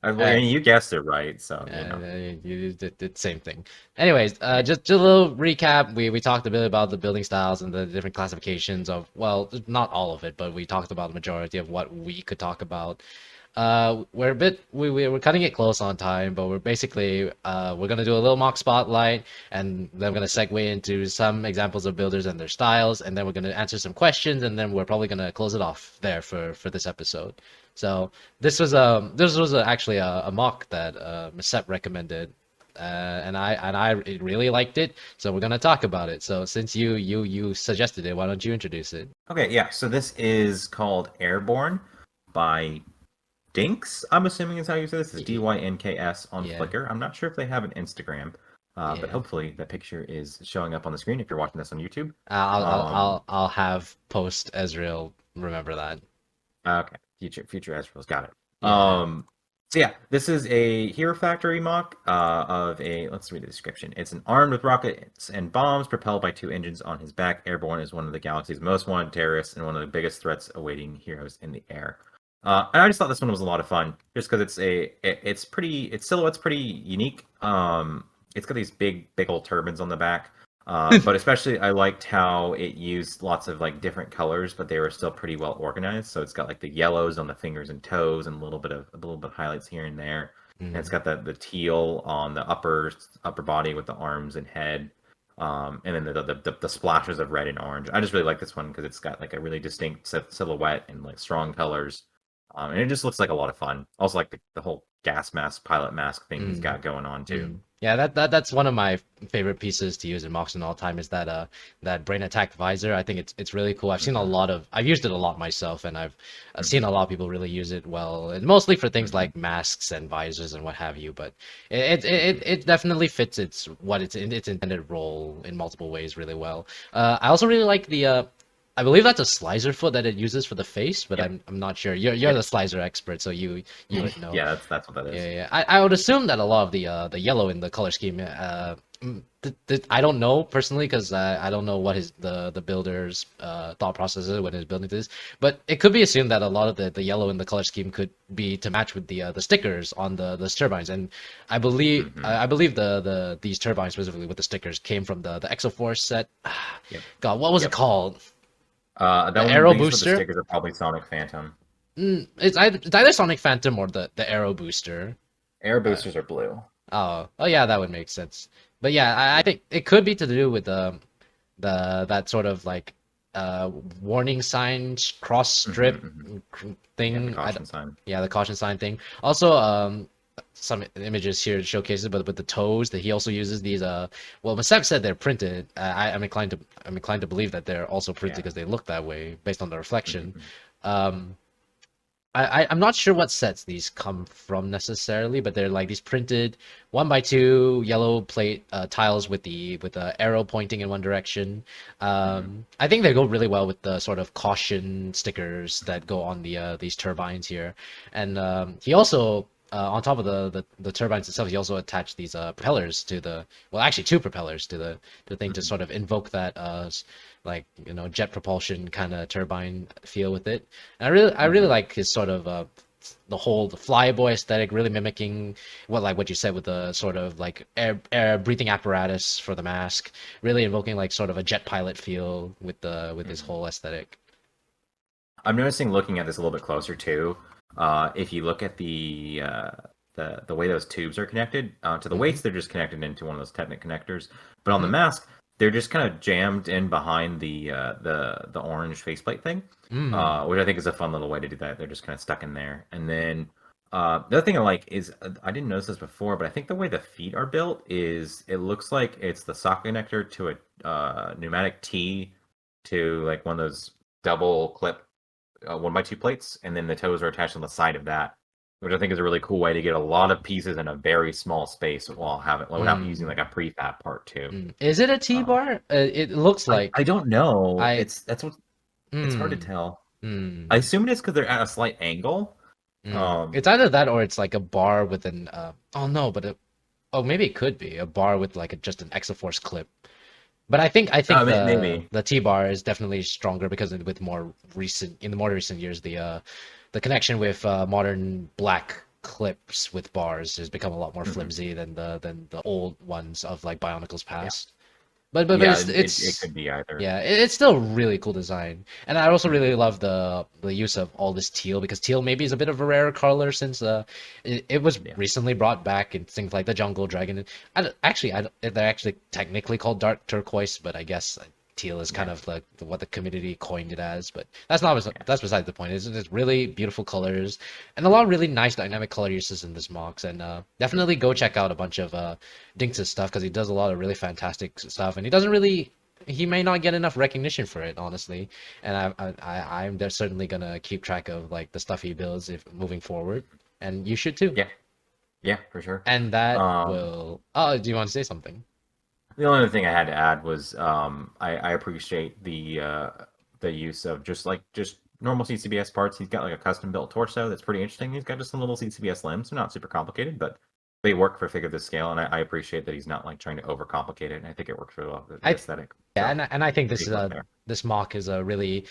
Well, All I right. mean, you guessed it right, so you know. You did the same thing. Anyways, Yeah. just a little recap. We talked a bit about the building styles and the different classifications of, well, not all of it, but we talked about the majority of what we could talk about. We're a bit we're cutting it close on time, but we're basically we're gonna do a little mock spotlight, and then we're gonna segue into some examples of builders and their styles, and then we're gonna answer some questions, and then we're probably gonna close it off there for this episode. So actually a mock that MSEP recommended, and I really liked it. So we're gonna talk about it. So since you suggested it, why don't you introduce it? Okay, yeah. So this is called Airborne by Dinks. I'm assuming is how you say this. It's Dynks on Yeah, Flickr. I'm not sure if they have an Instagram, but yeah. hopefully that picture is showing up on the screen if you're watching this on YouTube. I'll Um, I'll have post Ezreel remember that. okay, future Ezreal's got it. Yeah. So yeah, this is a Hero Factory mock of a. Let's read the description. It's an armed with rockets and bombs, propelled by two engines on his back. Airborne is one of the galaxy's most wanted terrorists and one of the biggest threats awaiting heroes in the air. And I just thought this one was a lot of fun, just because it's pretty, its silhouette's pretty unique. It's got these big old turbines on the back. But especially I liked how it used lots of like different colors, but they were still pretty well organized. So it's got like the yellows on the fingers and toes, and a little bit of highlights here and there. And it's Mm, got the teal on the upper body with the arms and head, and then the splashes of red and orange. I just really like this one because it's got like a really distinct silhouette and like strong colors, and it just looks like a lot of fun. Also like the whole gas mask, pilot mask thing he's Mm. got going on too. Mm. Yeah, that's one of my favorite pieces to use in Moxon all time is that brain attack visor. I think it's really cool. Hmm. I've used it a lot myself, and I've seen Hmm. a lot of people really use it well, and mostly for things Hmm. like masks and visors and what have you. But it definitely fits its intended role in multiple ways really well. I also really like I believe that's a slicer foot that it uses for the face, but Yep. I'm not sure. You're the Yep. slicer expert, so you would know. Yeah, that's what that Yeah, is. yeah. I would assume that a lot of the yellow in the color scheme, I don't know personally because I don't know what the builder's thought process is when he's building this, but it could be assumed that a lot of the yellow in the color scheme could be to match with the stickers on the turbines, and Hmm. I believe these turbines specifically with the stickers came from the Exoforce set. Yep. God, what was it Yep. called? That The one, Arrow these for the Booster? stickers are probably Sonic Phantom. It's either Sonic Phantom or the Arrow Booster. Air Uh, boosters are blue. oh yeah, that would make sense. But yeah, I Yeah. think it could be to do with the that sort of like uh warning sign cross Hmm. strip Hmm. Yeah, the thing. caution sign. Yeah, the caution sign thing. Also, some images here showcases, but with the toes that he also uses these. Well, Masep said they're printed. I'm inclined to believe that they're also printed Yeah. because they look that way based on the reflection. Hmm. Um, I'm not sure what sets these come from necessarily, but they're like these printed 1x2 yellow plate tiles with the arrow pointing in one direction. Hmm. I think they go really well with the sort of caution stickers that go on these turbines here. And he also on top of the turbines itself, he also attached these propellers to actually two propellers to the thing to Hmm. sort of invoke that like jet propulsion kind of turbine feel with it. And I really Hmm. like his sort of the flyboy aesthetic, really mimicking what you said with the sort of like air breathing apparatus for the mask, really invoking like sort of a jet pilot feel with his Hmm. whole aesthetic. I'm noticing looking at this a little bit closer too. If you look at the way those tubes are connected to the Mm-hmm. weights, they're just connected into one of those Technic connectors. But on the Mm-hmm. mask, they're just kind of jammed in behind the orange faceplate thing, Mm. which I think is a fun little way to do that. They're just kind of stuck in there. And then the other thing I like is I didn't notice this before, but I think the way the feet are built is it looks like it's the socket connector to a pneumatic T to like one of those double clip 1x2 plates, and then the toes are attached on the side of that, which I think is a really cool way to get a lot of pieces in a very small space while having without using Mm. like a prefab part too. Mm. Is it a Um, T-bar? It looks I like don't know. I. That's what it's hard to Mm. tell. I Mm. assume it is because they're at a slight angle. Mm. Um, It's either that or it's like a bar with an oh no, oh maybe it could be a bar with like just an Exoforce clip. But I think maybe. the T-bar is definitely stronger because with in the more recent years the connection with modern black clips with bars has become a lot more Hmm. flimsy than the old ones of like Bionicle's Yeah, past. But yeah. It could be either. yeah, it's still a really cool design. And I also Hmm. really love the use of all this teal because teal maybe is a bit of a rare color since it was Yeah. recently brought back in things like the Jungle Dragon. They're actually technically called dark turquoise, but I guess teal is kind Yeah. of like what the community coined it as. But Yeah. that's besides the point. It's really beautiful colors and a lot of really nice dynamic color uses in this MOX. And definitely go check out a bunch of Dinks' stuff because he does a lot of really fantastic stuff, and he may not get enough recognition for it, honestly. And I'm there certainly gonna keep track of like the stuff he builds if moving forward, and you should too. Yeah. Yeah, for sure. And that Um, will. Oh, do you want to say something? The only other thing I had to add was I appreciate the use of just normal CCBS parts. He's got like a custom built torso that's pretty interesting. He's got just some little CCBS limbs. They're not super complicated, but they work for figure this scale, and I appreciate that he's not like trying to overcomplicate it. And I think it works really well with the I aesthetic. Yeah, So and I think pretty quick there. this mock is a really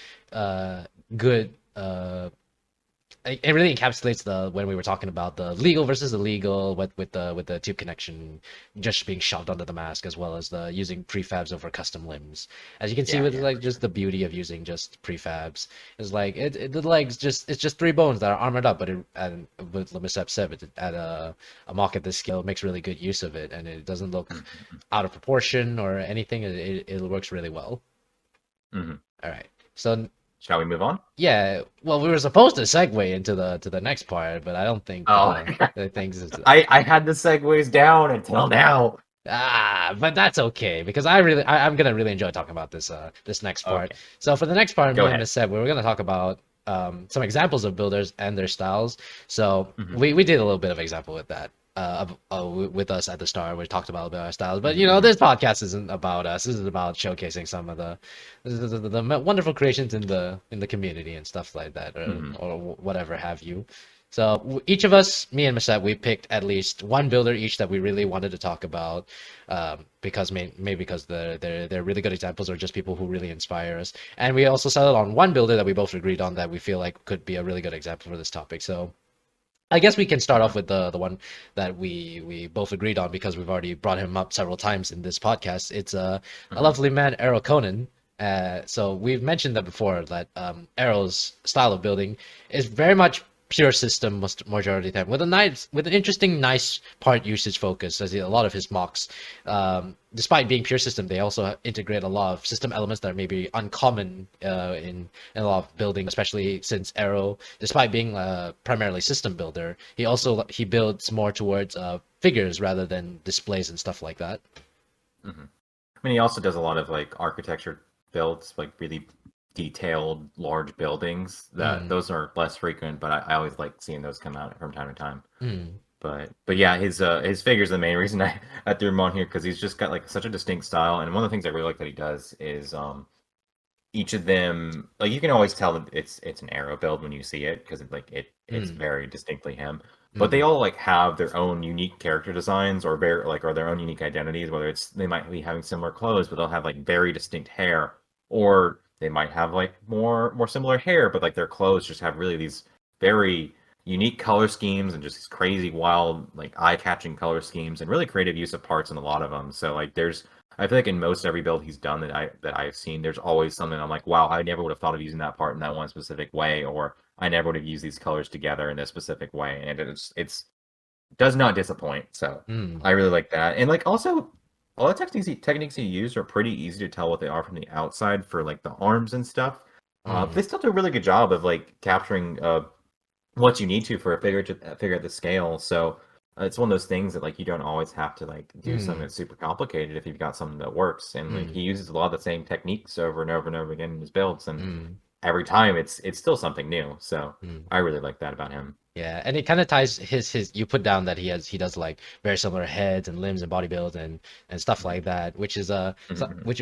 good it really encapsulates the when we were talking about the legal versus illegal with the tube connection just being shoved onto the mask as well as the using prefabs over custom limbs. As you can see Yeah, with yeah, like for sure. just the beauty of using just prefabs is like the legs just it's just three bones that are armored up, but and with Lemicep 7 at a mock at this scale makes really good use of it and it doesn't look Hmm. out of proportion or anything. It works really well. Hmm. All right. So Shall we move on? Yeah, well, we were supposed to segue into the next part, but I don't think Oh, the things is I had the segues down until now. but that's okay because I'm gonna really enjoy talking about this next part. Okay, So for the next part, go me and ahead. Miss Seb, we were gonna talk about some examples of builders and their styles. So Hmm. we did a little bit of example with that. With us at the start, we talked about a bit of our styles, but you know, Hmm. this podcast isn't about us. This is about showcasing some of the wonderful creations in the community and stuff like that, Hmm. or whatever have you. So each of us, me and Masette, we picked at least one builder each that we really wanted to talk about, because maybe because they're really good examples or just people who really inspire us. And we also settled on one builder that we both agreed on that we feel like could be a really good example for this topic. So I guess we can start off Hmm. with the one that we both agreed on because we've already brought him up several times in this podcast. It's a Hmm. lovely man, Arrow Conan. So we've mentioned that before that Arrow's style of building is very much pure system most majority of the time with an interesting nice part usage focus as a lot of his mocks despite being pure system they also integrate a lot of system elements that are maybe uncommon in a lot of building, especially since Arrow, despite being a primarily system builder, he builds more towards figures rather than displays and stuff like that. Hmm. I mean, he also does a lot of like architecture builds, like really detailed, large buildings. That Mm, those are less frequent, but I always like seeing those come out from time to time. mm, But yeah, his figure's the main reason I threw him on here because he's just got like such a distinct style. And one of the things I really like that he does is each of them like you can always tell that it's an arrow build when you see it because it's mm, very distinctly him. But they mm, all like have their own unique character designs or very like or their own unique identities. Whether it's they might be having similar clothes, but they'll have like very distinct hair, or they might have like more similar hair, but like their clothes just have really these very unique color schemes and just these crazy wild like eye-catching color schemes and really creative use of parts in a lot of them. So like there's I feel like in most every build he's done that I've seen, there's always something I'm like, wow, I never would have thought of using that part in that one specific way, or I never would have used these colors together in this specific way, and it's does not disappoint. So mm, I really like that, and like also all the techniques he used are pretty easy to tell what they are from the outside for like the arms and stuff. But mm, they still do a really good job of like capturing what you need to for a figure out the scale. So it's one of those things that like you don't always have to like do something mm, that's super complicated if you've got something that works. And like he mm, uses a lot of the same techniques over and over and over again in his builds, and mm, every time it's still something new. So mm. I really like that about him. Yeah, and it kind of ties his you put down that he does like very similar heads and limbs and body build and stuff like that, which is Mhm. which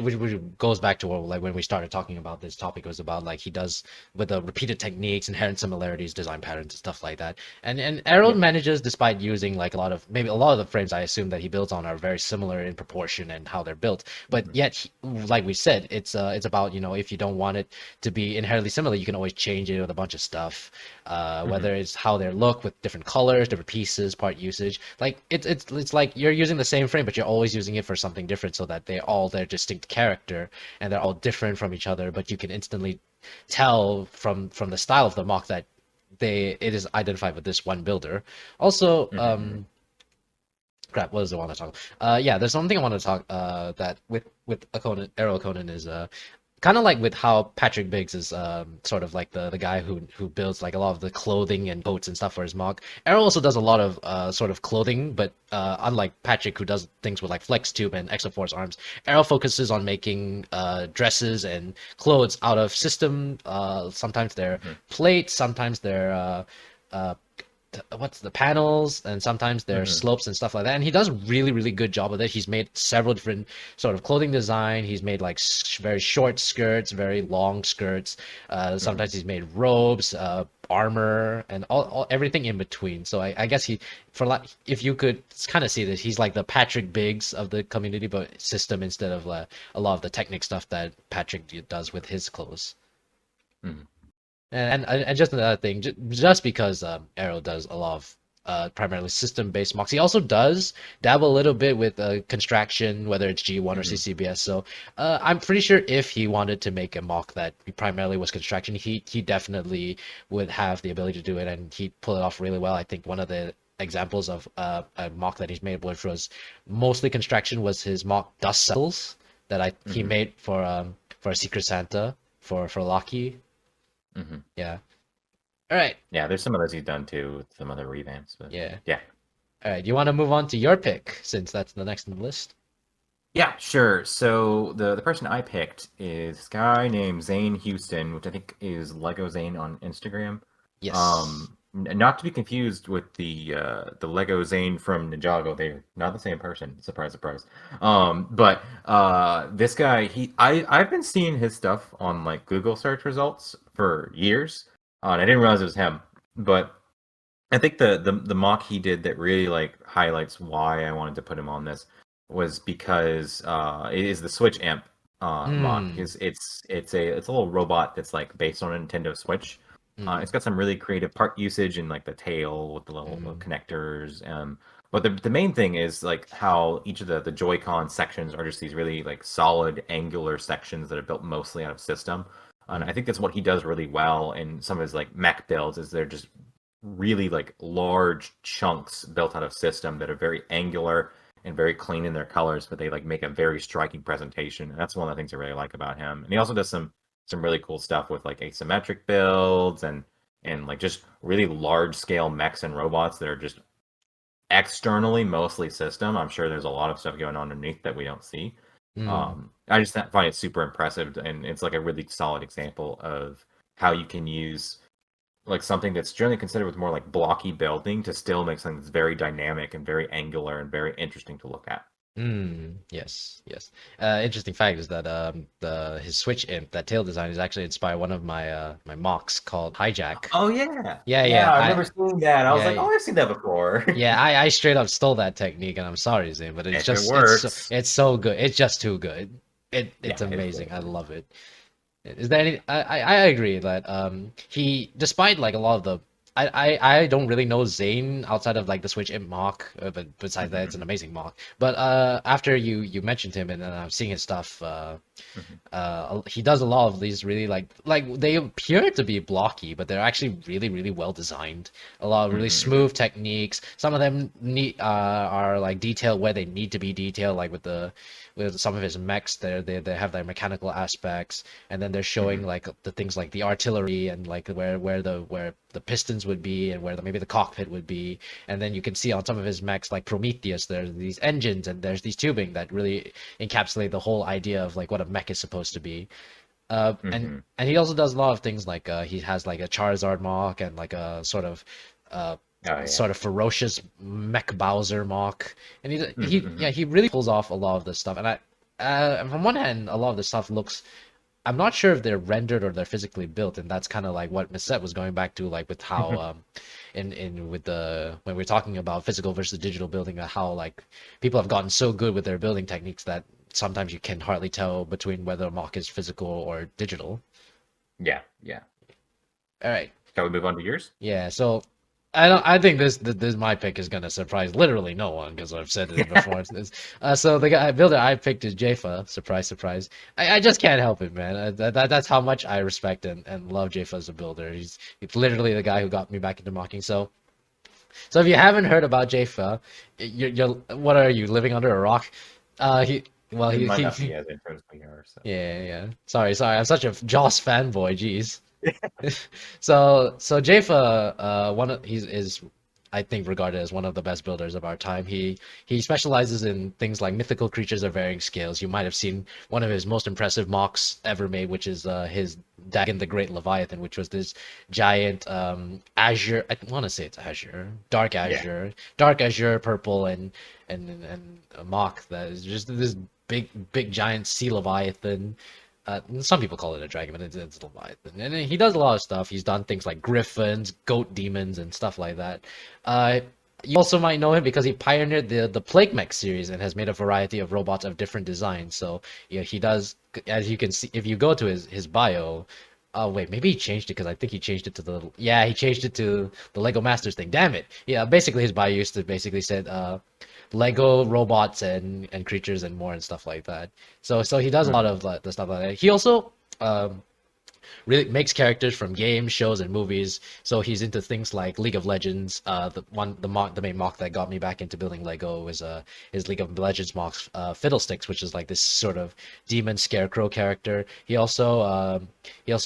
goes back to what, like when we started talking about this topic was about like he does with the repeated techniques, inherent similarities, design patterns and stuff like that. And Arrow Yeah. manages despite using like a lot of the frames I assume that he builds on are very similar in proportion and how they're built, but Mhm. yet like we said it's about you know if you don't want it to be inherently similar you can always change it with a bunch of stuff Mhm. whether it's how they look with different colors, different pieces, part usage. Like it's like you're using the same frame, but you're always using it for something different, so that they all their distinct character and they're all different from each other. But you can instantly tell from the style of the mock that it is identified with this one builder. Also, Mhm. crap, what is the one to talk? Yeah, there's something I want to talk that with a Conan, Arrow Conan is kind of like with how Patrick Biggs is sort of like the guy who builds like a lot of the clothing and coats and stuff for his mock. Arrow also does a lot of sort of clothing, but unlike Patrick who does things with like flex tube and extra force arms, Arrow focuses on making dresses and clothes out of system. Sometimes they're Mhm. plates, sometimes they're uh, what's the panels and sometimes there's Mhm. slopes and stuff like that and he does really good job of it. He's made several different sort of clothing design. He's made like very short skirts, very long skirts, Mhm. sometimes he's made robes, armor and all everything in between. So I guess he for like if you could kind of see this he's like the Patrick Biggs of the community but system instead of a lot of the technic stuff that Patrick does with his clothes. Mhm. And just another thing, just because Arrow does a lot of primarily system-based mocks, he also does dabble a little bit with construction, whether it's G1 or Mhm. CCBS. So I'm pretty sure if he wanted to make a mock that primarily was construction, he definitely would have the ability to do it, and he'd pull it off really well. I think one of the examples of a mock that he's made, which was mostly construction, was his mock Dust Settles that he Mhm. made for a Secret Santa for Loki. Hmm. Yeah. All right. Yeah, there's some of those he's done too with some other revamps, but Yeah. yeah. All right. You want to move on to your pick since that's the next on the list? Yeah, sure. So the person I picked is this guy named Zane Houston, which I think is Lego Zane on Instagram. Yes. Not to be confused with the Lego Zane from Ninjago. They're not the same person. Surprise, surprise. But this guy, I've been seeing his stuff on like Google search results for years, and I didn't realize it was him. But I think the mock he did that really like highlights why I wanted to put him on this was because it is the Switch Imp mock. Hmm. It's a little robot that's like based on a Nintendo Switch. It's Hmm. got some really creative part usage in like the tail with the little Hmm. connectors. But the main thing is like how each of the Joy-Con sections are just these really like solid angular sections that are built mostly out of system. And I Hmm. think that's what he does really well in some of his like mech builds is they're just really like large chunks built out of system that are very angular and very clean in their colors, but they like make a very striking presentation. And that's one of the things I really like about him. And he also does some really cool stuff with like asymmetric builds and like just really large scale mechs and robots that are just externally mostly system. I'm sure there's a lot of stuff going on underneath that we don't see. Hmm. I just find it super impressive, and it's like a really solid example of how you can use like something that's generally considered with more like blocky building to still make something that's very dynamic and very angular and very interesting to look at. Yes, yes. Interesting fact is that the his Switch imp, that tail design, is actually inspired one of my my mocks called Hijack. Oh yeah, Yeah, yeah. yeah, I remember seeing that. I was like, yeah, oh, I've seen that before. yeah. I straight up stole that technique, and I'm sorry, Zane, but If it it's works, it's so good. It's just too good. It's yeah, it's amazing. good. I love it. Is there any? I agree that he, despite like a lot of the I don't really know Zane outside of like the Switch Imp mock, but besides that, it's an Mhm, amazing mock. But after you mentioned him and then I'm seeing his stuff, mhm, he does a lot of these really like they appear to be blocky, but they're actually really well designed. A lot of mhm, really mhm, smooth techniques. Some of them are like detailed where they need to be detailed, like with some of his mechs. They have their mechanical aspects, and then they're showing mhm, like the things like the artillery and like where the pistons would be and where maybe the cockpit would be. And then you can see on some of his mechs like Prometheus, there's these engines and there's these tubing that really encapsulate the whole idea of like what a mech is supposed to be. mhm. And he also does a lot of things like he has like a Charizard mock and like a uh Oh yeah. sort of ferocious mech Bowser mock. And Mhm, he yeah, mhm. he really pulls off a lot of this stuff. And and from one hand, a lot of the stuff looks, I'm not sure if they're rendered or they're physically built, and that's kind of like what MSEP was going back to, like with how in with the when we're talking about physical versus digital building, how like people have gotten so good with their building techniques that sometimes you can hardly tell between whether a mock is physical or digital. Yeah, yeah. All right, Shall we move on to yours? yeah. So I think this my pick is gonna surprise literally no one because I've said it before. So the guy builder I picked is Jafa. Surprise, surprise. I just can't help it, man. That's how much I respect and love Jafa as a builder. He's literally the guy who got me back into mocking. So if you haven't heard about Jafa, you're what are you living under a rock? He well It might not he be as interesting as we are, so. yeah. Sorry. I'm such a Joss fanboy. Jeez. So Jafa, one of he's is I think regarded as one of the best builders of our time. He specializes in things like mythical creatures of varying scales. You might have seen one of his most impressive mocks ever made, which is his Dagon the Great Leviathan, which was this giant azure. I want to say it's azure, Yeah. dark azure, purple and a mock that is just this big giant sea leviathan. Some people call it a dragon, but it's Leviathan. And he does a lot of stuff. He's done things like griffins, goat demons, and stuff like that. Uh, you also might know him because he pioneered the Plague Mech series and has made a variety of robots of different designs. So yeah, he does, as you can see, if you go to his bio. Oh wait, maybe he changed it because I think he changed it to he changed it to the Lego Masters thing. Damn it. Yeah, basically his bio used to basically said Lego robots and creatures and more and stuff like that. So he does a lot Mhm, of the stuff like that. He also really makes characters from games, shows, and movies. So he's into things like League of Legends. The main mock that got me back into building Lego was his League of Legends mock, Fiddlesticks, which is like this sort of demon scarecrow character. He also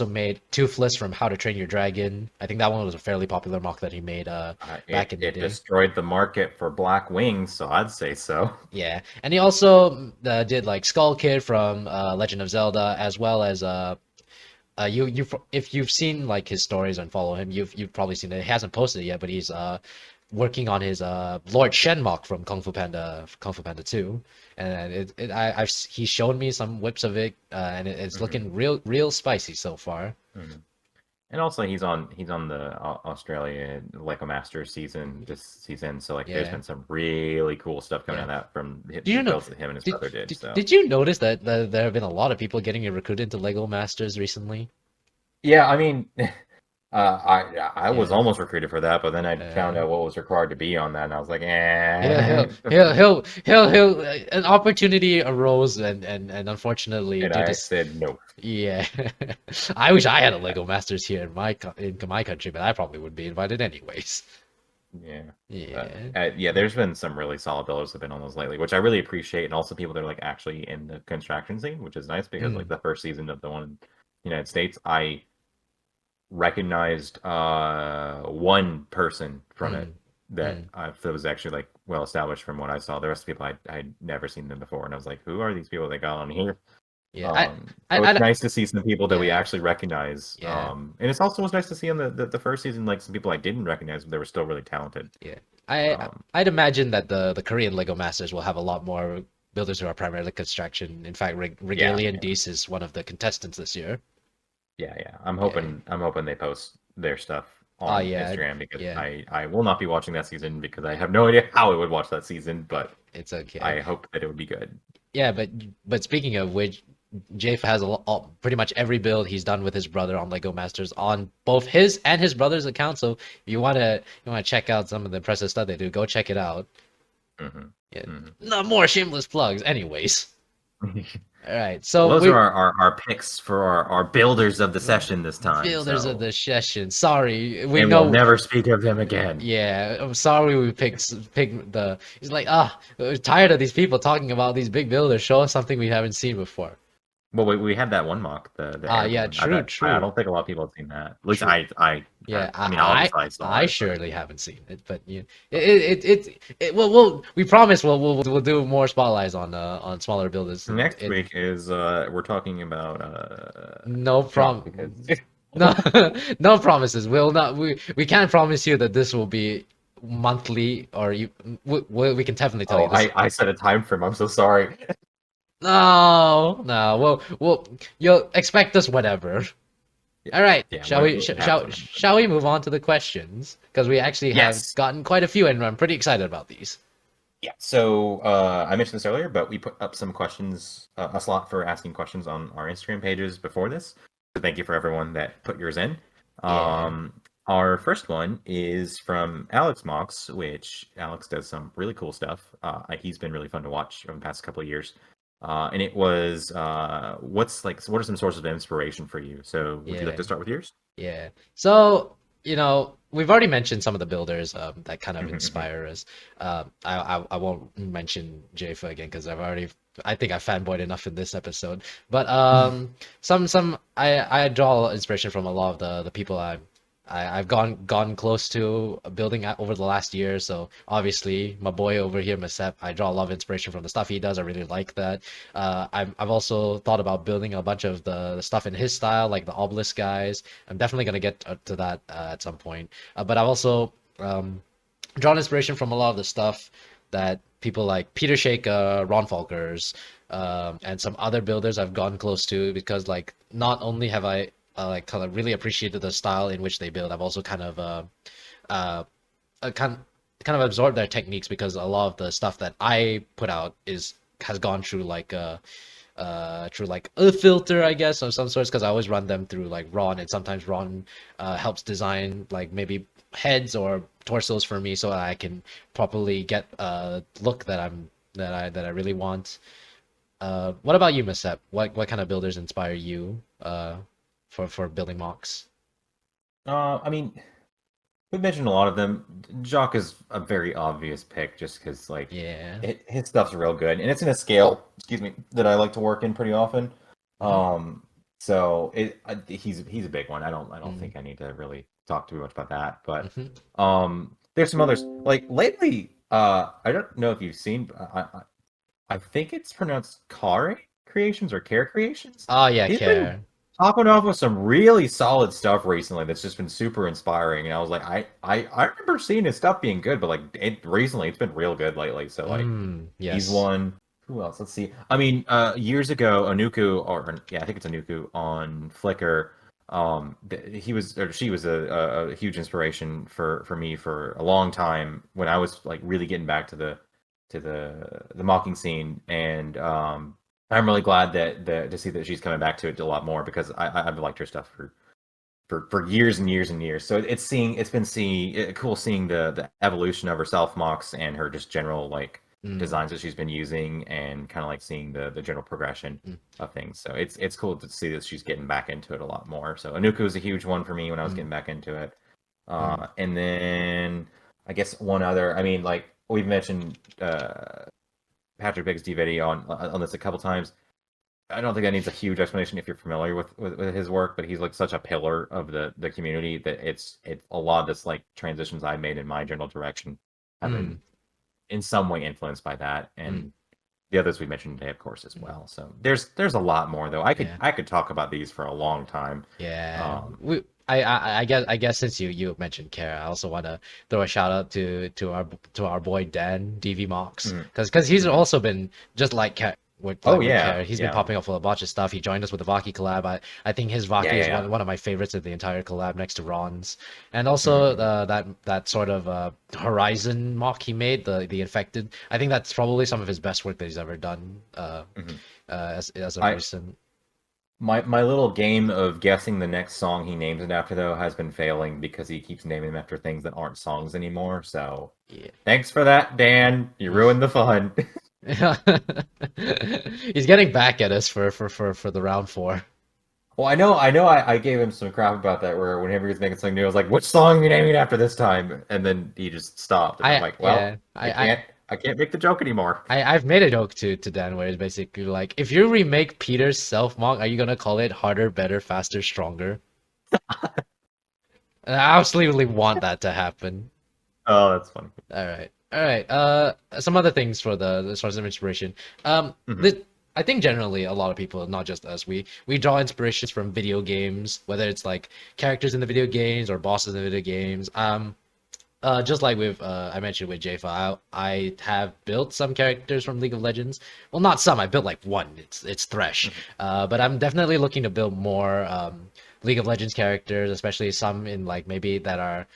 made Toothless from How to Train Your Dragon. I think that one was a fairly popular mock that he made back in the It day. destroyed the market for Black Wings, so I'd say so. Yeah, and he also did like Skull Kid from Legend of Zelda, as well as you if you've seen like his stories and follow him, you've probably seen it. He hasn't posted it yet, but he's working on his Lord Shenmue from Kung Fu Panda 2, and he's shown me some whips of it, and it's looking real spicy so far. Mhm. And also, he's on the Australia Lego Masters season this season, so like there's Yeah. been some really cool stuff coming out Yeah. of that from Do you know? builds that him and his brother did. So Did you notice that there have been a lot of people getting recruited into Lego Masters recently? yeah, I mean, I was Yeah. almost recruited for that, but then I found Uh, out what was required to be on that, and I was like, he'll eh. he'll an opportunity arose, and unfortunately And due to I said no. yeah. I wish I had a Lego Masters here in my country, but I probably would be invited anyways. Yeah. Yeah. Yeah, there's been some really solid builders that have been on those lately, which I really appreciate, and also people that are like actually in the construction scene, which is nice because like the first season of the one in the United States, I recognized one person from it that that was actually like well established from what I saw. The rest of the people I'd never seen them before, and I was like, who are these people they got on here? Yeah. So it's nice to see some people that we Yeah. actually recognize. Yeah. And it's also was nice to see on the first season like some people I didn't recognize, but they were still really talented. Yeah. Um, I'd imagine that the Korean Lego Masters will have a lot more builders who are primarily construction. In fact, Regalian Dees is one of the contestants this year. yeah. I'm Yeah. hoping they post their stuff Oh on yeah. Instagram because Yeah. I will not be watching that season because I have no idea how I would watch that season, but It's okay. I hope that it would be good. Yeah, but speaking of which, Jafe has pretty much every build he's done with his brother on Lego Masters on both his and his brother's account. So if you wanna check out some of the impressive stuff they do, go check it out. hmm Yeah, hmm no more shameless plugs. Anyways, all right. So Well, those we are our picks for our builders of the session this time. builders of So the session. Sorry, we and know. we'll never speak of them again. Yeah, I'm sorry we picked the. He's like, we're tired of these people talking about these big builders. Show us something we haven't seen before. Well, we had that one mock, the airborne. Yeah, true. I don't think a lot of people have seen that. At least True. Yeah, I mean, obviously I saw I it. surely haven't seen it, but yeah, we promise we'll do more spotlights on smaller builders. Next week is we're talking about No Trump problem. because No, no promises. We can't promise you that this will be monthly or we can definitely tell you this. I set a time frame. I'm so sorry. No, no. Well, you'll expect us whatever. All right. Yeah, Shall we we'll have some. shall we move on to the questions? Because we actually have Yes. gotten quite a few, and I'm pretty excited about these. Yeah. So I mentioned this earlier, but we put up some questions, a slot for asking questions on our Instagram pages before this. So thank you for everyone that put yours in. Yeah. Our first one is from Alex Mox, which Alex does some really cool stuff. He's been really fun to watch over the past couple of years. And it was what are some sources of inspiration for you? So would you like Yeah. to start with yours? Yeah. So, we've already mentioned some of the builders that kind of Mhm, mhm. inspire us. I won't mention Jafa again because I think I fanboyed enough in this episode. But I draw inspiration from a lot of the people I've gone close to building over the last year. So obviously my boy over here, MSEP, I draw a lot of inspiration from the stuff he does. I really like that. I've also thought about building a bunch of the stuff in his style, like the obelisk guys. I'm definitely gonna get to that at some point. But I've also drawn inspiration from a lot of the stuff that people like Peter Shaker, Ron Falkers, and some other builders I've gone close to because like not only have I like kind of really appreciated the style in which they build, I've also kind of kind of absorbed their techniques because a lot of the stuff that I put out has gone through like a filter, I guess, of some sorts, because I always run them through like Ron, and sometimes Ron helps design like maybe heads or torsos for me so I can properly get a look that I really want. What about you, Masep? What kind of builders inspire you for building mocks? I mean, we mentioned a lot of them. Jock is a very obvious pick just because like Yeah. his stuff's real good, and it's in a scale, excuse me, that I like to work in pretty often. Mm-hmm. Um, so he's a big one. I don't Mm-hmm. think I need to really talk too much about that. But Mm-hmm. there's some others like lately. I don't know if you've seen. I think it's pronounced Care Creations or Care Creations. Oh yeah, He's been care. popping off with some really solid stuff recently that's just been super inspiring. And I was like, I remember seeing his stuff being good, but like recently it's been real good lately. So like he's Yes. one. Who else? Let's see. I mean, years ago, Anuku, or yeah, I think it's Anuku on Flickr. He was or she was a huge inspiration for me for a long time when I was like really getting back to the mocking scene, and I'm really glad to see that she's coming back to it a lot more because I've liked her stuff for years and years and years. So it's been cool seeing the evolution of her self mocks and her just general like Mm, designs that she's been using and kind of like seeing the general progression mm, of things. So it's cool to see that she's getting back into it a lot more. So Anuka was a huge one for me when I was mm, getting back into it. mm, And then I guess one other. I mean, like we've mentioned Patrick Bigsby video on this a couple times. I don't think that needs a huge explanation if you're familiar with his work, but he's like such a pillar of the community that it's a lot of this like transitions I made in my general direction have been mm, in some way influenced by that, mm, and the others we mentioned today, of course, as mm. well. So there's a lot more though. I could Yeah. I could talk about these for a long time. Yeah, Um, I guess since you mentioned Kara, I also want to throw a shout out to our boy Dan DV Mox mm, because he's mhm. also been just like Oh with yeah, Kara. He's been yeah, popping up with a bunch of stuff. He joined us with the Vaki collab. I think his yeah, Vaki yeah, is yeah. one of my favorites of the entire collab next to Ron's, and also Mm-hmm, that sort of Horizon mock he made the infected. I think that's probably some of his best work that he's ever done. mm-hmm. As of I recent. my little game of guessing the next song he names it after though has been failing because he keeps naming them after things that aren't songs anymore. So Yeah. thanks for that, Dan. You ruined the fun. Yeah. He's getting back at us for the round four. Well, I gave him some crap about that where whenever he was making something new, I was like, "Which song are you naming it after this time?" And then he just stopped, and I'm I like, yeah "Well, I can't make the joke anymore." I've made a joke to Dan where it's basically like if you remake Peter's self mock, are you gonna call it harder, better, faster, stronger? And I absolutely want that to happen. Oh, that's funny. All right. All right. Some other things for the source of inspiration. Hmm. The I think generally a lot of people, not just us, we draw inspirations from video games, whether it's like characters in the video games or bosses in the video games. Just like with I mentioned with JFA, I have built some characters from League of Legends. Well, not some. I built like one. It's Thresh. Hmm. But I'm definitely looking to build more League of Legends characters, especially some in like maybe that are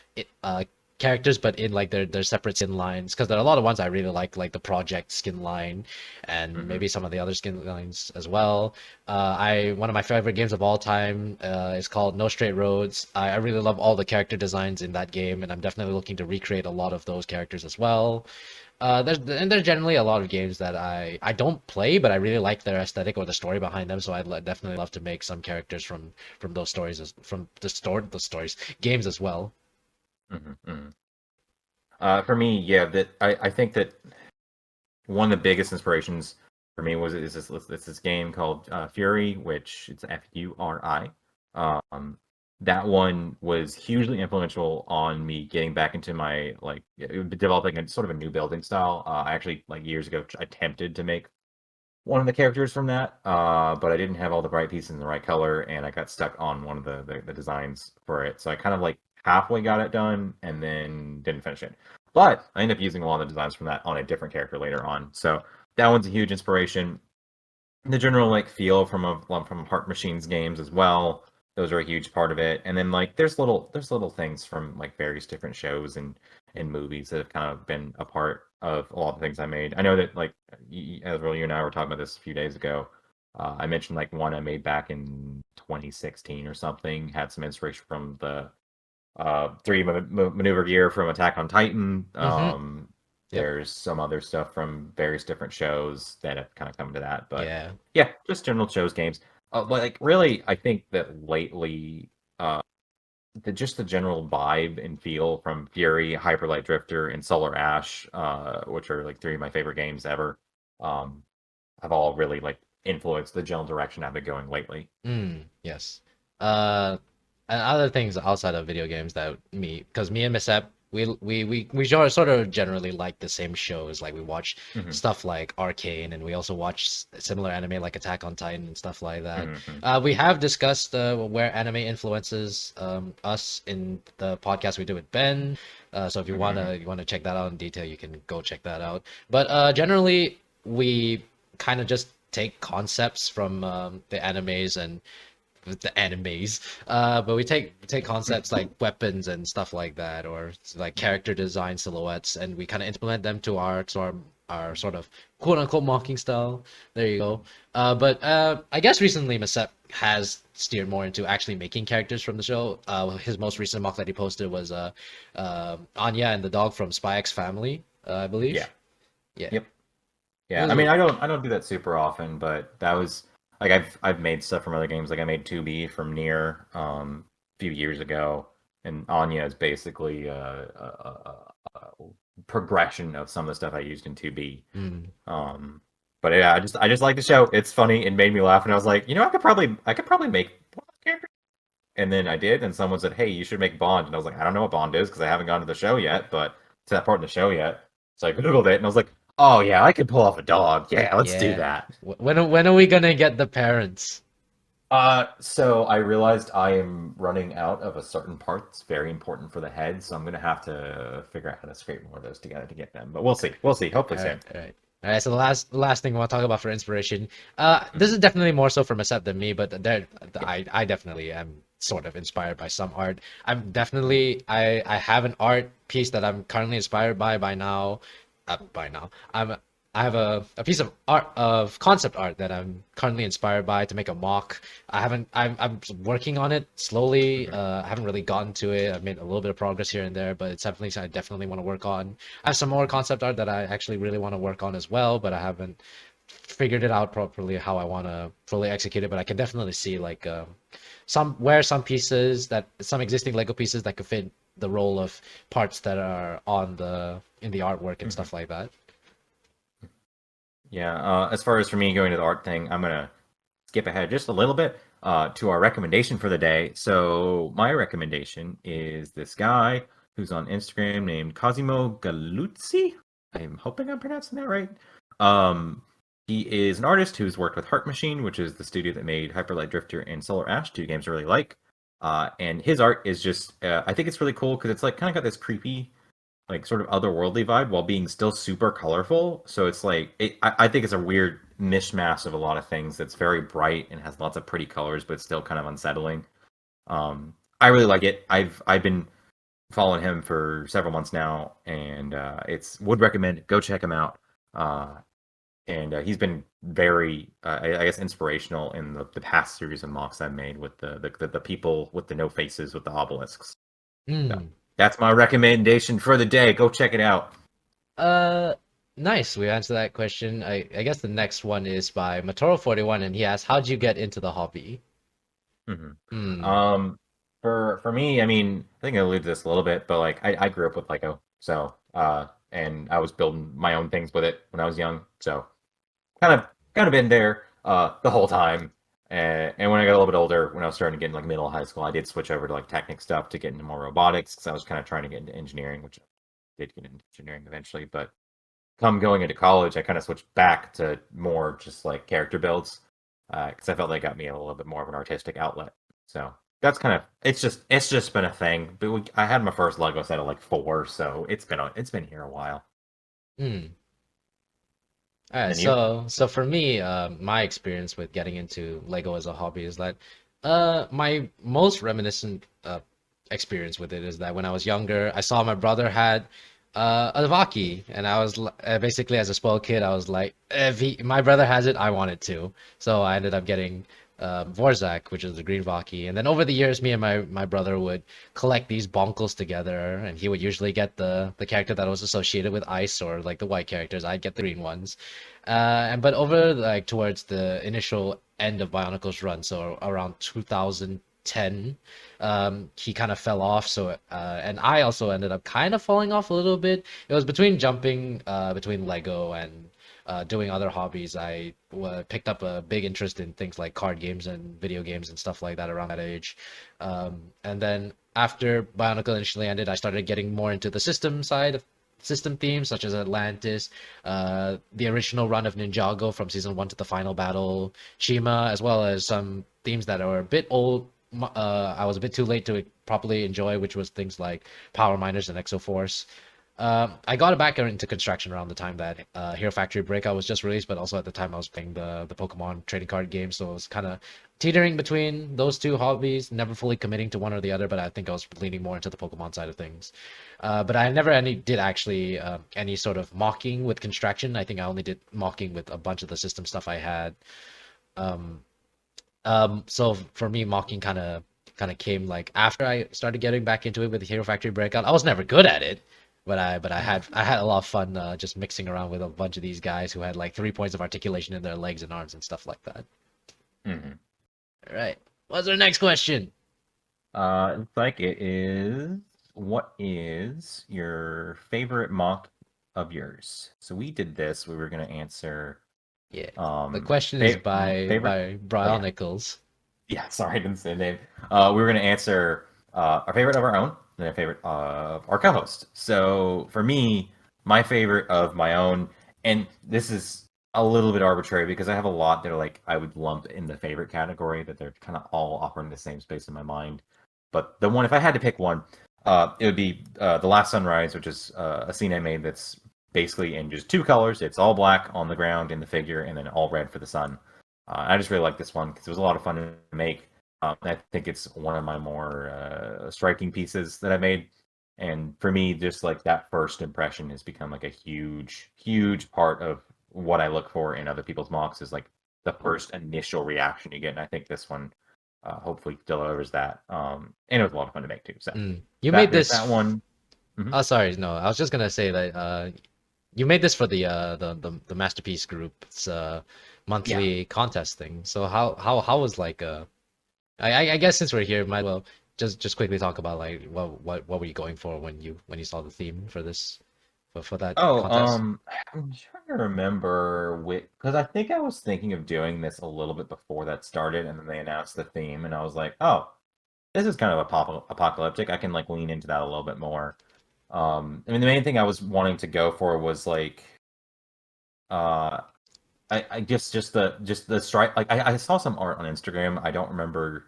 characters, but in like their separate skin lines. Because there are a lot of ones I really like the Project skin line, and Hmm. maybe some of the other skin lines as well. I One of my favorite games of all time is called No Straight Roads. I really love all the character designs in that game, and I'm definitely looking to recreate a lot of those characters as well. There's generally a lot of games that I don't play, but I really like their aesthetic or the story behind them. So definitely love to make some characters from those stories from the stories games as well. Hmm. Hmm. For me, yeah, that I think that one of the biggest inspirations for me was this game called Fury, which it's Furi. That one was hugely influential on me getting back into my like developing a sort of a new building style. I actually like years ago attempted to make one of the characters from that, but I didn't have all the bright pieces in the right color, and I got stuck on one of the designs for it. So I kind of like halfway got it done and then didn't finish it. But I ended up using a lot of the designs from that on a different character later on. So that one's a huge inspiration. The general like feel from Heart Machines games as well. Those are a huge part of it. And then like there's little things from like various different shows and movies that have kind of been a part of a lot of the things I made. I know that like Ezreel, you and I were talking about this a few days ago. I mentioned like one I made back in 2016 or something. Had some inspiration from the 3D maneuver gear from Attack on Titan. Mm-hmm. Yep. There's some other stuff from various different shows that have kind of come to that, but Yeah. yeah, just general shows games. But like really, I think that lately, uh, just the general vibe and feel from Fury, Hyper Light Drifter, and Solar Ash, which are like three of my favorite games ever, um, have all really like influenced the general direction I've been going lately. Yes. Uh, and other things outside of video games that because me and Misep, we sort of generally like the same shows. Like we watch Hmm. stuff like Arcane, and we also watch similar anime like Attack on Titan and stuff like that. Hmm. We have discussed where anime influences us in the podcast we do with Ben. So if Hmm. you wanna check that out in detail, you can go check that out. But generally, we kind of just take concepts from the animes and the animes. But we take concepts like weapons and stuff like that, or like character design silhouettes, and we kind of implement them to our sort of quote unquote mocking style. There you go. But I guess recently Masep has steered more into actually making characters from the show. His most recent mock that he posted was Anya and the dog from Spy X Family, I Yeah. believe. Yeah. Yep. It Yeah. I was mean, I don't do that super often, but that was like I've made stuff from other games. Like I made 2B from Nier a few years ago, and Anya is basically a progression of some of the stuff I used in 2B. mm, Um, but yeah, I just like the show. It's funny. It made me laugh, and I was like, I could probably make one of those characters. And then I did, and someone said, "Hey, you should make Bond." And I was like, "I don't know what Bond is because I haven't gone to the show yet, but to that part in the show yet." So I googled it, and I was like, "Oh yeah, I could pull off a dog. Yeah, let's do yeah. that." When are we gonna get the parents? So I realized I am running out of a certain part that's very important for the head, so I'm gonna have to figure out how to scrape more of those together to get them. But we'll see. We'll see. Hopefully All right, soon. all right. All right, so the last thing I want to talk about for inspiration. This Mhm. is definitely more so for Masep than me, but I definitely am sort of inspired by some art. I have an art piece that I'm currently inspired by now. By now, I have a piece of art of concept art that I'm currently inspired by to make a mock. I'm working on it slowly. Mhm. I haven't really gotten to it. I've made a little bit of progress here and there, but it's definitely something I definitely want to work on. I have some more concept art that I actually really want to work on as well, but I haven't figured it out properly how I want to fully execute it. But I can definitely see like some existing Lego pieces that could fit the role of parts that are on the in the artwork and Mhm. stuff like that. Yeah. As far as for me going to the art thing, I'm gonna skip ahead just a little bit to our recommendation for the day. So my recommendation is this guy who's on Instagram named Cosimo Galuzzi. I'm hoping I'm pronouncing that right. Um, he is an artist who's worked with Heart Machine, which is the studio that made Hyper Light Drifter and Solar Ash, two games I really like. And his art is just, I think it's really cool because it's like kind of got this creepy like sort of otherworldly vibe while being still super colorful. So it's like I think it's a weird mishmash of a lot of things that's very bright and has lots of pretty colors, but still kind of unsettling. I really like it. I've been following him for several months now, and it's would recommend go check him out. And he's been very, I guess, inspirational in the past series of mocks I've made with the people with the no faces with the obelisks. So Hmm. that's my recommendation for the day. Go check it out. Uh, nice. We answered that question. I guess the next one is by Matoro41, and he asks, "How'd you get into the hobby?" Hmm. Hmm. Um, for me, I mean, I think I alluded to this a little bit, but like I grew up with Lego, so and I was building my own things with it when I was young, so kind of been there the whole time. And when I got a little bit older, when I was starting to get in like middle of high school, I did switch over to like Technic stuff to get into more robotics because I was kind of trying to get into engineering, which I did get into engineering eventually, but come going into college, I kind of switched back to more just like character builds because I felt they got me a little bit more of an artistic outlet. So that's kind of it's just been a thing. But I had my first Lego set at like 4, so it's been here a while. Hmm. All right, And you? so for me, my experience with getting into Lego as a hobby is that, my most reminiscent experience with it is that when I was younger, I saw my brother had a Vaki, and basically as a spoiled kid, I was like, if my brother has it, I want it too. So I ended up getting Vorzak, which is the green Vaki, and then over the years, me and my brother would collect these bonkles together, and he would usually get the character that was associated with ice or like the white characters. I'd get the green ones. And but over like towards the initial end of Bionicle's run, so around 2010. He kind of fell off, so and I also ended up kind of falling off a little bit. It was between jumping between Lego and doing other hobbies. I picked up a big interest in things like card games and video games and stuff like that around that age. And then after Bionicle initially ended, I started getting more into the system side of system themes such as Atlantis, the original run of Ninjago from season one to the final battle, Shima, as well as some themes that are a bit old. I was a bit too late to properly enjoy, which was things like Power Miners and Exo Force. I got back into construction around the time that Hero Factory Breakout was just released, but also at the time I was playing the Pokemon trading card game, so I was kind of teetering between those two hobbies, never fully committing to one or the other. But I think I was leaning more into the Pokemon side of things. But I never did actually any sort of mocking with construction. I think I only did mocking with a bunch of the system stuff I had. Um, so for me, mocking kind of came like after I started getting back into it with the Hero Factory Breakout. I was never good at it, but I had a lot of fun just mixing around with a bunch of these guys who had like 3 points of articulation in their legs and arms and stuff like that. Hmm. All right, what's our next question? Looks like it is. What is your favorite mock of yours? So we did this. We were gonna answer Yeah, the question is favorite. by Oh yeah, Brionicles. yeah. Sorry, I didn't say the name. We were gonna answer our favorite of our own and our favorite of our co-host. So for me, my favorite of my own, and this is a little bit arbitrary because I have a lot that are like I would lump in the favorite category, that they're kind of all operating the same space in my mind. But the one, if I had to pick one, it would be The Last Sunrise, which is a scene I made that's basically in just two colors. It's all black on the ground in the figure, and then all red for the sun. I just really like this one because it was a lot of fun to make. I think it's one of my more striking pieces that I made. And for me, just like that first impression has become like a huge, huge part of what I look for in other people's mocks, is like the first initial reaction you get. And I think this one hopefully delivers that. And it was a lot of fun to make too. So You that made there's that this. one. Hmm. Oh, sorry, no, I was just gonna say that you made this for the masterpiece group's Yeah. monthly contest thing. So how was like I guess since we're here, might as well just quickly talk about like what were you going for when you saw the theme for this for that Oh, contest? I'm trying to remember which, because I think I was thinking of doing this a little bit before that started, and then they announced the theme, and I was like, oh, this is kind of apocalyptic. I can like lean into that a little bit more. I mean, the main thing I was wanting to go for was like, uh, I guess just the strike. Like I saw some art on Instagram. I don't remember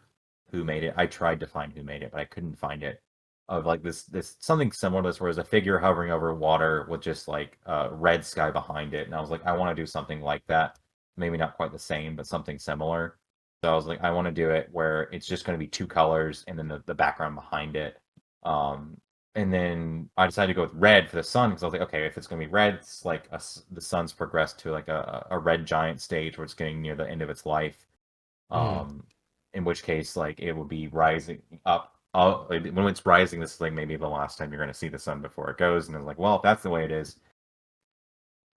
who made it. I tried to find who made it, but I couldn't find it. Of like this something similar to this, where there's a figure hovering over water with just like red sky behind it, and I was like, I want to do something like that. Maybe not quite the same, but something similar. So I was like, I want to do it where it's just going to be two colors and then the background behind it. Um, and then I decided to go with red for the sun because I was like, okay, if it's going to be red, it's like the sun's progressed to like a red giant stage where it's getting near the end of its life. Mm, Um, in which case, like it would be rising up. When it's rising, this is like maybe the last time you're going to see the sun before it goes. And I was like, well, if that's the way it is,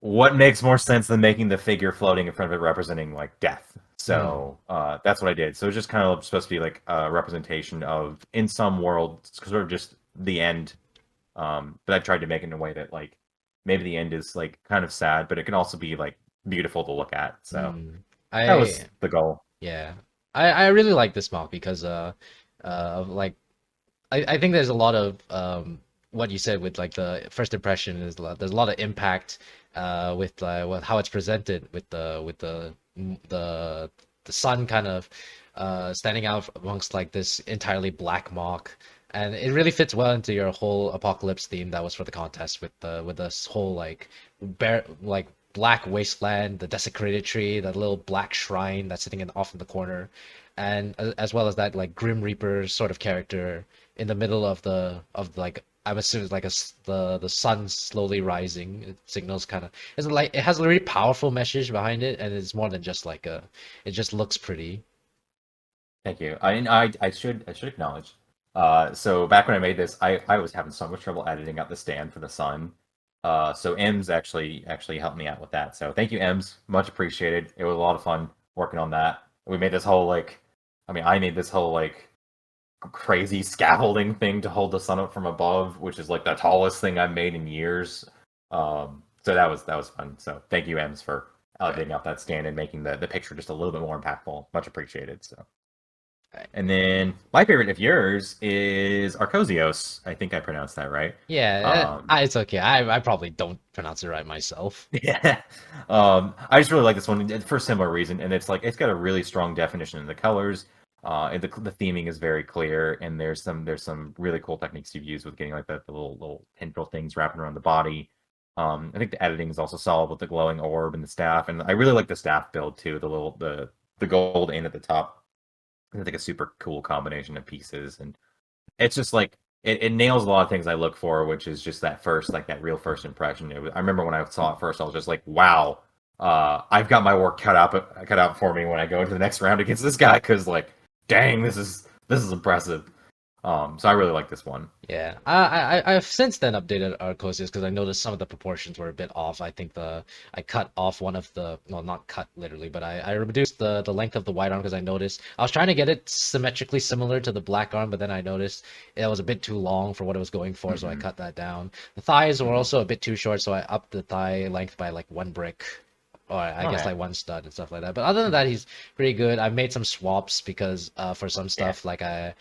what makes more sense than making the figure floating in front of it representing like death? mm, So that's what I did. So it's just kind of supposed to be like a representation of, in some world, sort of just the end. But I tried to make it in a way that like maybe the end is like kind of sad, but it can also be like beautiful to look at. So mm. that I was the goal. Yeah, I really like this mock because of like I think there's a lot of what you said with like the first impression is there's a lot of impact with how it's presented with the sun kind of standing out amongst like this entirely black mock, and it really fits well into your whole apocalypse theme that was for the contest with this whole like bare like black wasteland, the desecrated tree, that little black shrine that's sitting off in the corner, and as well as that like Grim Reaper sort of character in the middle of like I'm assuming like the sun slowly rising. It signals kind of it's like it has a really powerful message behind it, and it's more than just like a it just looks pretty. Thank you. I should acknowledge. So back when I made this, I was having so much trouble editing out the stand for the sun. So Ems actually helped me out with that. So thank you, Ems. Much appreciated. It was a lot of fun working on that. We made this whole like, I mean, I made this whole like crazy scaffolding thing to hold the sun up from above, which is like the tallest thing I've made in years. So that was fun. So thank you, Ems, for elevating up that stand and making the picture just a little bit more impactful. Much appreciated. So. Right. And then my favorite of yours is Arcosios. I think I pronounced that right. Yeah, Um, it's okay. I probably don't pronounce it right myself. yeah. I just really like this one for a similar reason, and it's like it's got a really strong definition in the colors. And the theming is very clear, and there's some really cool techniques you've used with getting like the little tendril things wrapping around the body. I think the editing is also solid with the glowing orb and the staff, and I really like the staff build too. The gold and at the top. It's like a super cool combination of pieces, and it's just like it nails a lot of things I look for, which is just that first, like that real first impression. I remember when I saw it first, I was just like, wow, I've got my work cut out for me when I go into the next round against this guy, because like, dang, this is impressive. So I really like this one. Yeah, I've since then updated Arcosius because I noticed some of the proportions were a bit off. I think I cut off one of the, well, not cut literally, but I reduced the length of the white arm because I noticed I was trying to get it symmetrically similar to the black arm, but then I noticed it was a bit too long for what it was going for, so I cut that down. The thighs were also a bit too short, so I upped the thigh length by like one brick. Or I guess Okay. like one stud and stuff like that. But other than that, he's pretty good. I've made some swaps because for some Yeah. stuff, like I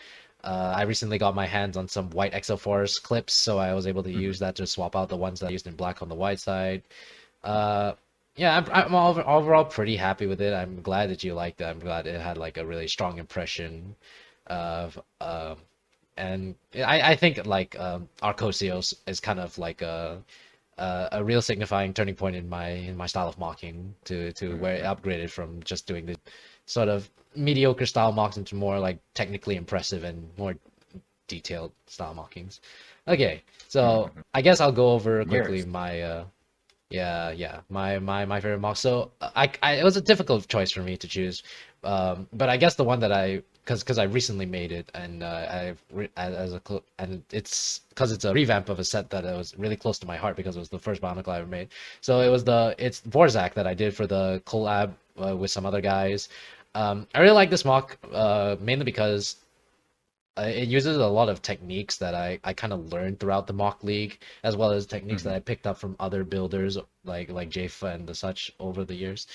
recently got my hands on some white XL4s clips, so I was able to Mhm. use that to swap out the ones that I used in black on the white side. Uh, yeah, overall pretty happy with it. I'm glad that you liked it. I'm glad it had like a really strong impression of and I think like Arcosios is kind of like a real signifying turning point in my style of mocking to where it Mhm. upgraded from just doing the sort of mediocre style mocks into more like technically impressive and more detailed style mockings. Okay, so Mhm. I guess I'll go over quickly Yours. my yeah, my favorite mock. So it was a difficult choice for me to choose, but I guess the one that because I recently made it and and it's because it's a revamp of a set that was really close to my heart because it was the first Bionicle I ever made. So it's Vorzak that I did for the collab with some other guys. I really like this mock mainly because it uses a lot of techniques that I kind of learned throughout the mock league, as well as techniques that Mhm. I picked up from other builders like Jafa and the such over the years.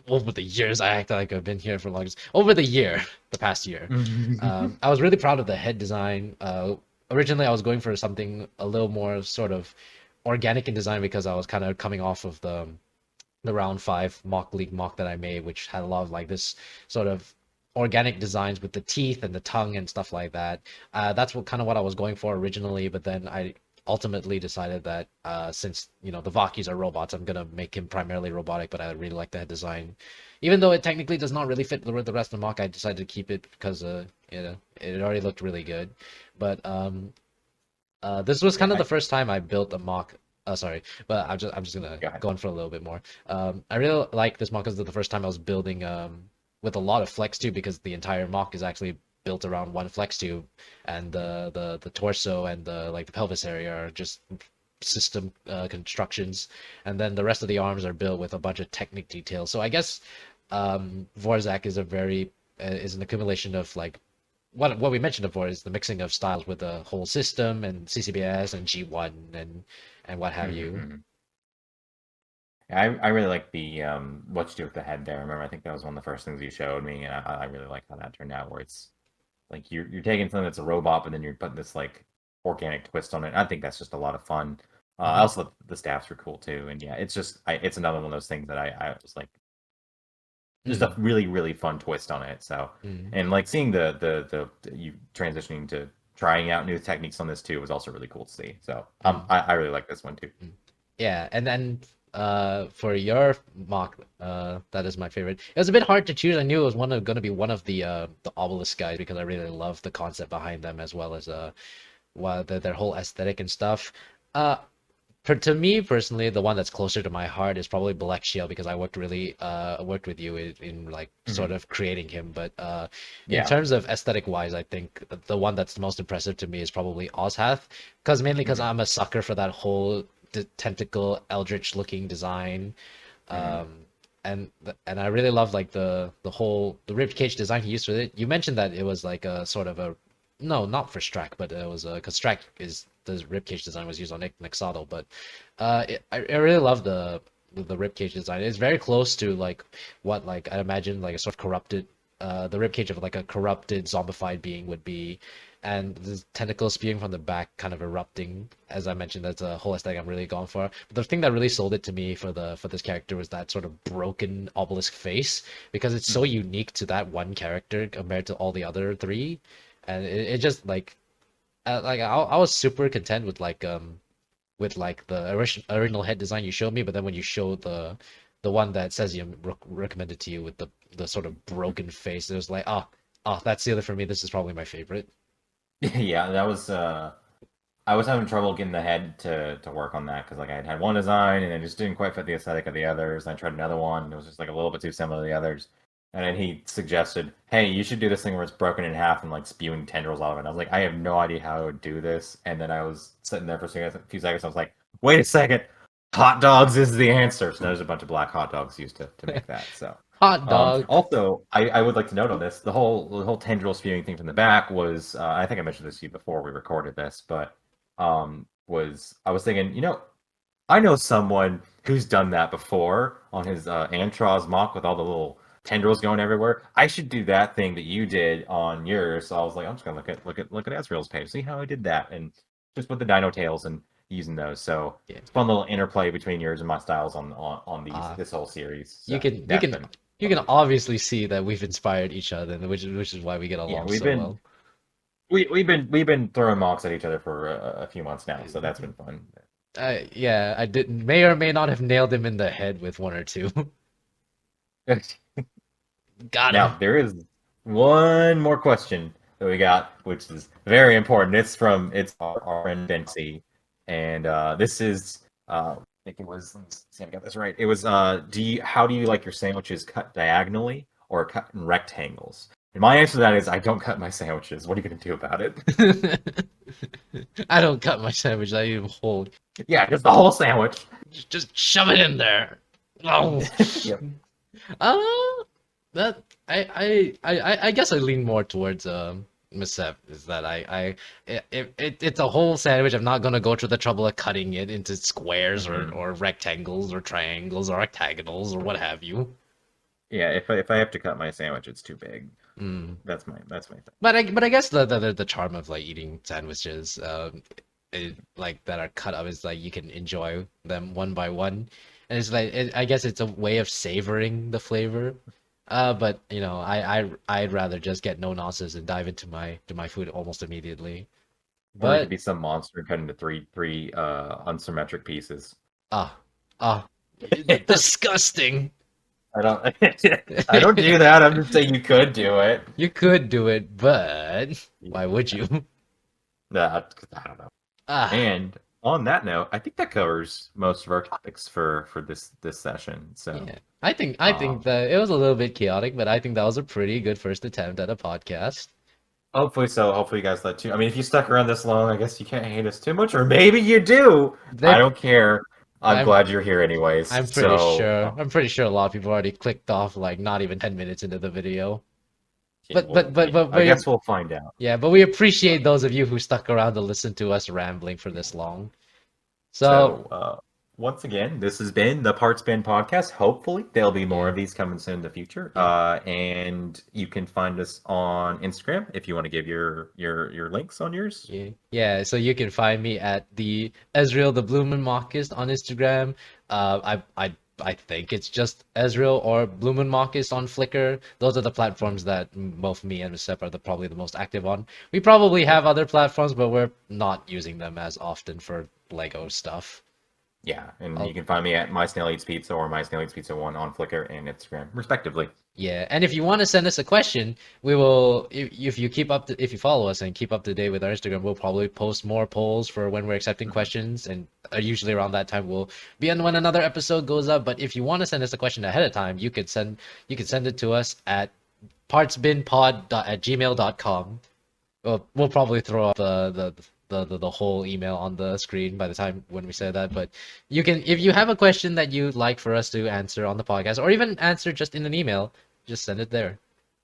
Over the years, I act like I've been here for long. Over the year, the past year, Mhm. I was really proud of the head design. Originally, I was going for something a little more sort of organic in design because I was kind of coming off of the round five mock league mock that I made, which had a lot of like this sort of organic designs with the teeth and the tongue and stuff like that. That's what I was going for originally, but then I ultimately decided that since the Vakis are robots, I'm gonna make him primarily robotic, but I really like the head design. Even though it technically does not really fit the rest of the mock, I decided to keep it because it already looked really good. But this was Yeah. kind of the first time I built a mock. Sorry, but I'm just gonna Go ahead. go on for a little bit more. I really like this mock because the first time I was building with a lot of flex tube because the entire mock is actually built around one flex tube, and the torso and the pelvis area are just system constructions, and then the rest of the arms are built with a bunch of technic details. So I guess Vorzak is an accumulation of like what we mentioned before is the mixing of styles with the whole system and CCBS and G1 and what have you. Mhm. I really like the what you do with the head there. I remember I think that was one of the first things you showed me, and I really like how that turned out. Where it's like you're taking something that's a robot, but then you're putting this like organic twist on it. I think that's just a lot of fun. I Hmm. also the staffs were cool too, and yeah, it's another one of those things that I was like just a Mm, really fun twist on it. So mm, and like seeing the you transitioning to trying out new techniques on this too was also really cool to see. So mm, I really like this one too. mm. Yeah, and then for your mock, that is my favorite. It was a bit hard to choose. I knew it was gonna be one of the obelisk guys because I really love the concept behind them as well as their whole aesthetic and stuff. Uh, to me personally, the one that's closer to my heart is probably Black Shield because I worked with you in like sort Hmm. of creating him. But in Yeah. terms of aesthetic wise, I think the one that's the most impressive to me is probably Ozhath, because mainly because Hmm. I'm a sucker for that whole tentacle eldritch looking design. Hmm. Um, and I really love like the rib cage design he used with it. You mentioned that it was like a sort of a no, not for Strack, but it was because Strack is the rib cage design was used on Nexado, but I really love the rib cage design. It's very close to like what like I imagine like a sort of corrupted the rib cage of like a corrupted zombified being would be, and the tentacles spewing from the back, kind of erupting. As I mentioned, that's a whole aesthetic I'm really going for. But the thing that really sold it to me for this character was that sort of broken obelisk face, because it's so unique to that one character compared to all the other three, and it just like I was super content with like the original head design you showed me, but then when you showed the one that Cesium recommended to you with the sort of broken face, it was like, that's the other for me. This is probably my favorite. Yeah, that was I was having trouble getting the head to work on that because like I had one design and it just didn't quite fit the aesthetic of the others. I tried another one, and it was just like a little bit too similar to the others. And then he suggested, "Hey, you should do this thing where it's broken in half and like spewing tendrils out of it." And I was like, "I have no idea how I would do this." And then I was sitting there for a few seconds. I was like, "Wait a second, hot dogs is the answer." So there's a bunch of black hot dogs used to make that. So Hot dog. also, I would like to note on this the whole tendril spewing thing from the back was I think I mentioned this to you before we recorded this, but was I was thinking, I know someone who's done that before on his Antros mock with all the little tendrils going everywhere. I should do that thing that you did on yours. So I was like, I'm just gonna look at Ezreel's page, see how I did that, and just with the dino tails and using those. So Yeah. it's fun little interplay between yours and my styles on these this whole series. So You can obviously see that we've inspired each other, which is why we get along we've so been well. we've been throwing mocks at each other for a few months now, so that's been fun. Yeah, I did may or may not have nailed him in the head with one or two. Got him. Now there is one more question that we got, which is very important. It's our friend Bency, and this is I think it was. Let me see if I got this right. It was how do you like your sandwiches cut diagonally or cut in rectangles? And my answer to that is I don't cut my sandwiches. What are you gonna do about it? I don't cut my sandwich. I eat them whole. Yeah, just the whole sandwich. Just shove it in there. Oh. Yep. That I guess I lean more towards MSEP is that it's a whole sandwich. I'm not gonna go through the trouble of cutting it into squares or rectangles or triangles or octagonals or what have you. Yeah, if I have to cut my sandwich, it's too big. Mm. That's my thing. But I guess the charm of like eating sandwiches like that are cut up is like you can enjoy them one by one, and it's like I guess it's a way of savoring the flavor. But I'd rather just get no nonsense and dive into my food almost immediately. Or it But could be some monster cut into three unsymmetric pieces. ah ah, disgusting. I don't I don't do that. I'm just saying you could do it. You could do it, but why would you? Nah, I don't know. Ah. And on that note, I think that covers most of our topics for this session. So Yeah. I think that it was a little bit chaotic, but I think that was a pretty good first attempt at a podcast. hopefully Hopefully you guys let too. I mean, if you stuck around this long, I guess you can't hate us too much, or maybe you do. I don't care. I'm glad you're here anyways. I'm pretty sure a lot of people already clicked off like not even 10 minutes into the video. Yeah, But I guess we'll find out. yeah, but we appreciate those of you who stuck around to listen to us rambling for this long. So Once again, this has been the Part Spin Podcast. Hopefully, there'll be more of these coming soon in the future. And you can find us on Instagram if you want to give your links on yours. yeah, so you can find me at the Ezreel the Blumenmachist on Instagram. I think it's just Ezreel or Blumenmachist on Flickr. Those are the platforms that both me and Mr. are probably the most active on. We probably have other platforms, but we're not using them as often for Lego stuff. Yeah, and you can find me at My Snail Eats Pizza or My Snail Eats Pizza 1 on Flickr and Instagram, respectively. Yeah, and if you want to send us a question, we will. If you follow us and keep up to date with our Instagram, we'll probably post more polls for when we're accepting questions, and usually around that time we'll be on when another episode goes up. But if you want to send us a question ahead of time, you could send it to us at partsbinpod@gmail.com. We'll probably throw up the the whole email on the screen by the time when we say that. But you can, if you have a question that you'd like for us to answer on the podcast, or even answer just in an email, just send it there.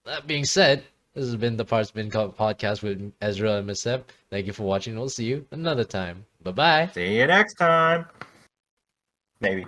That being said, this has been the Parts Bin podcast with Ezra and MSEP. Thank you for watching. We'll see you another time. Bye bye. See you next time. Maybe.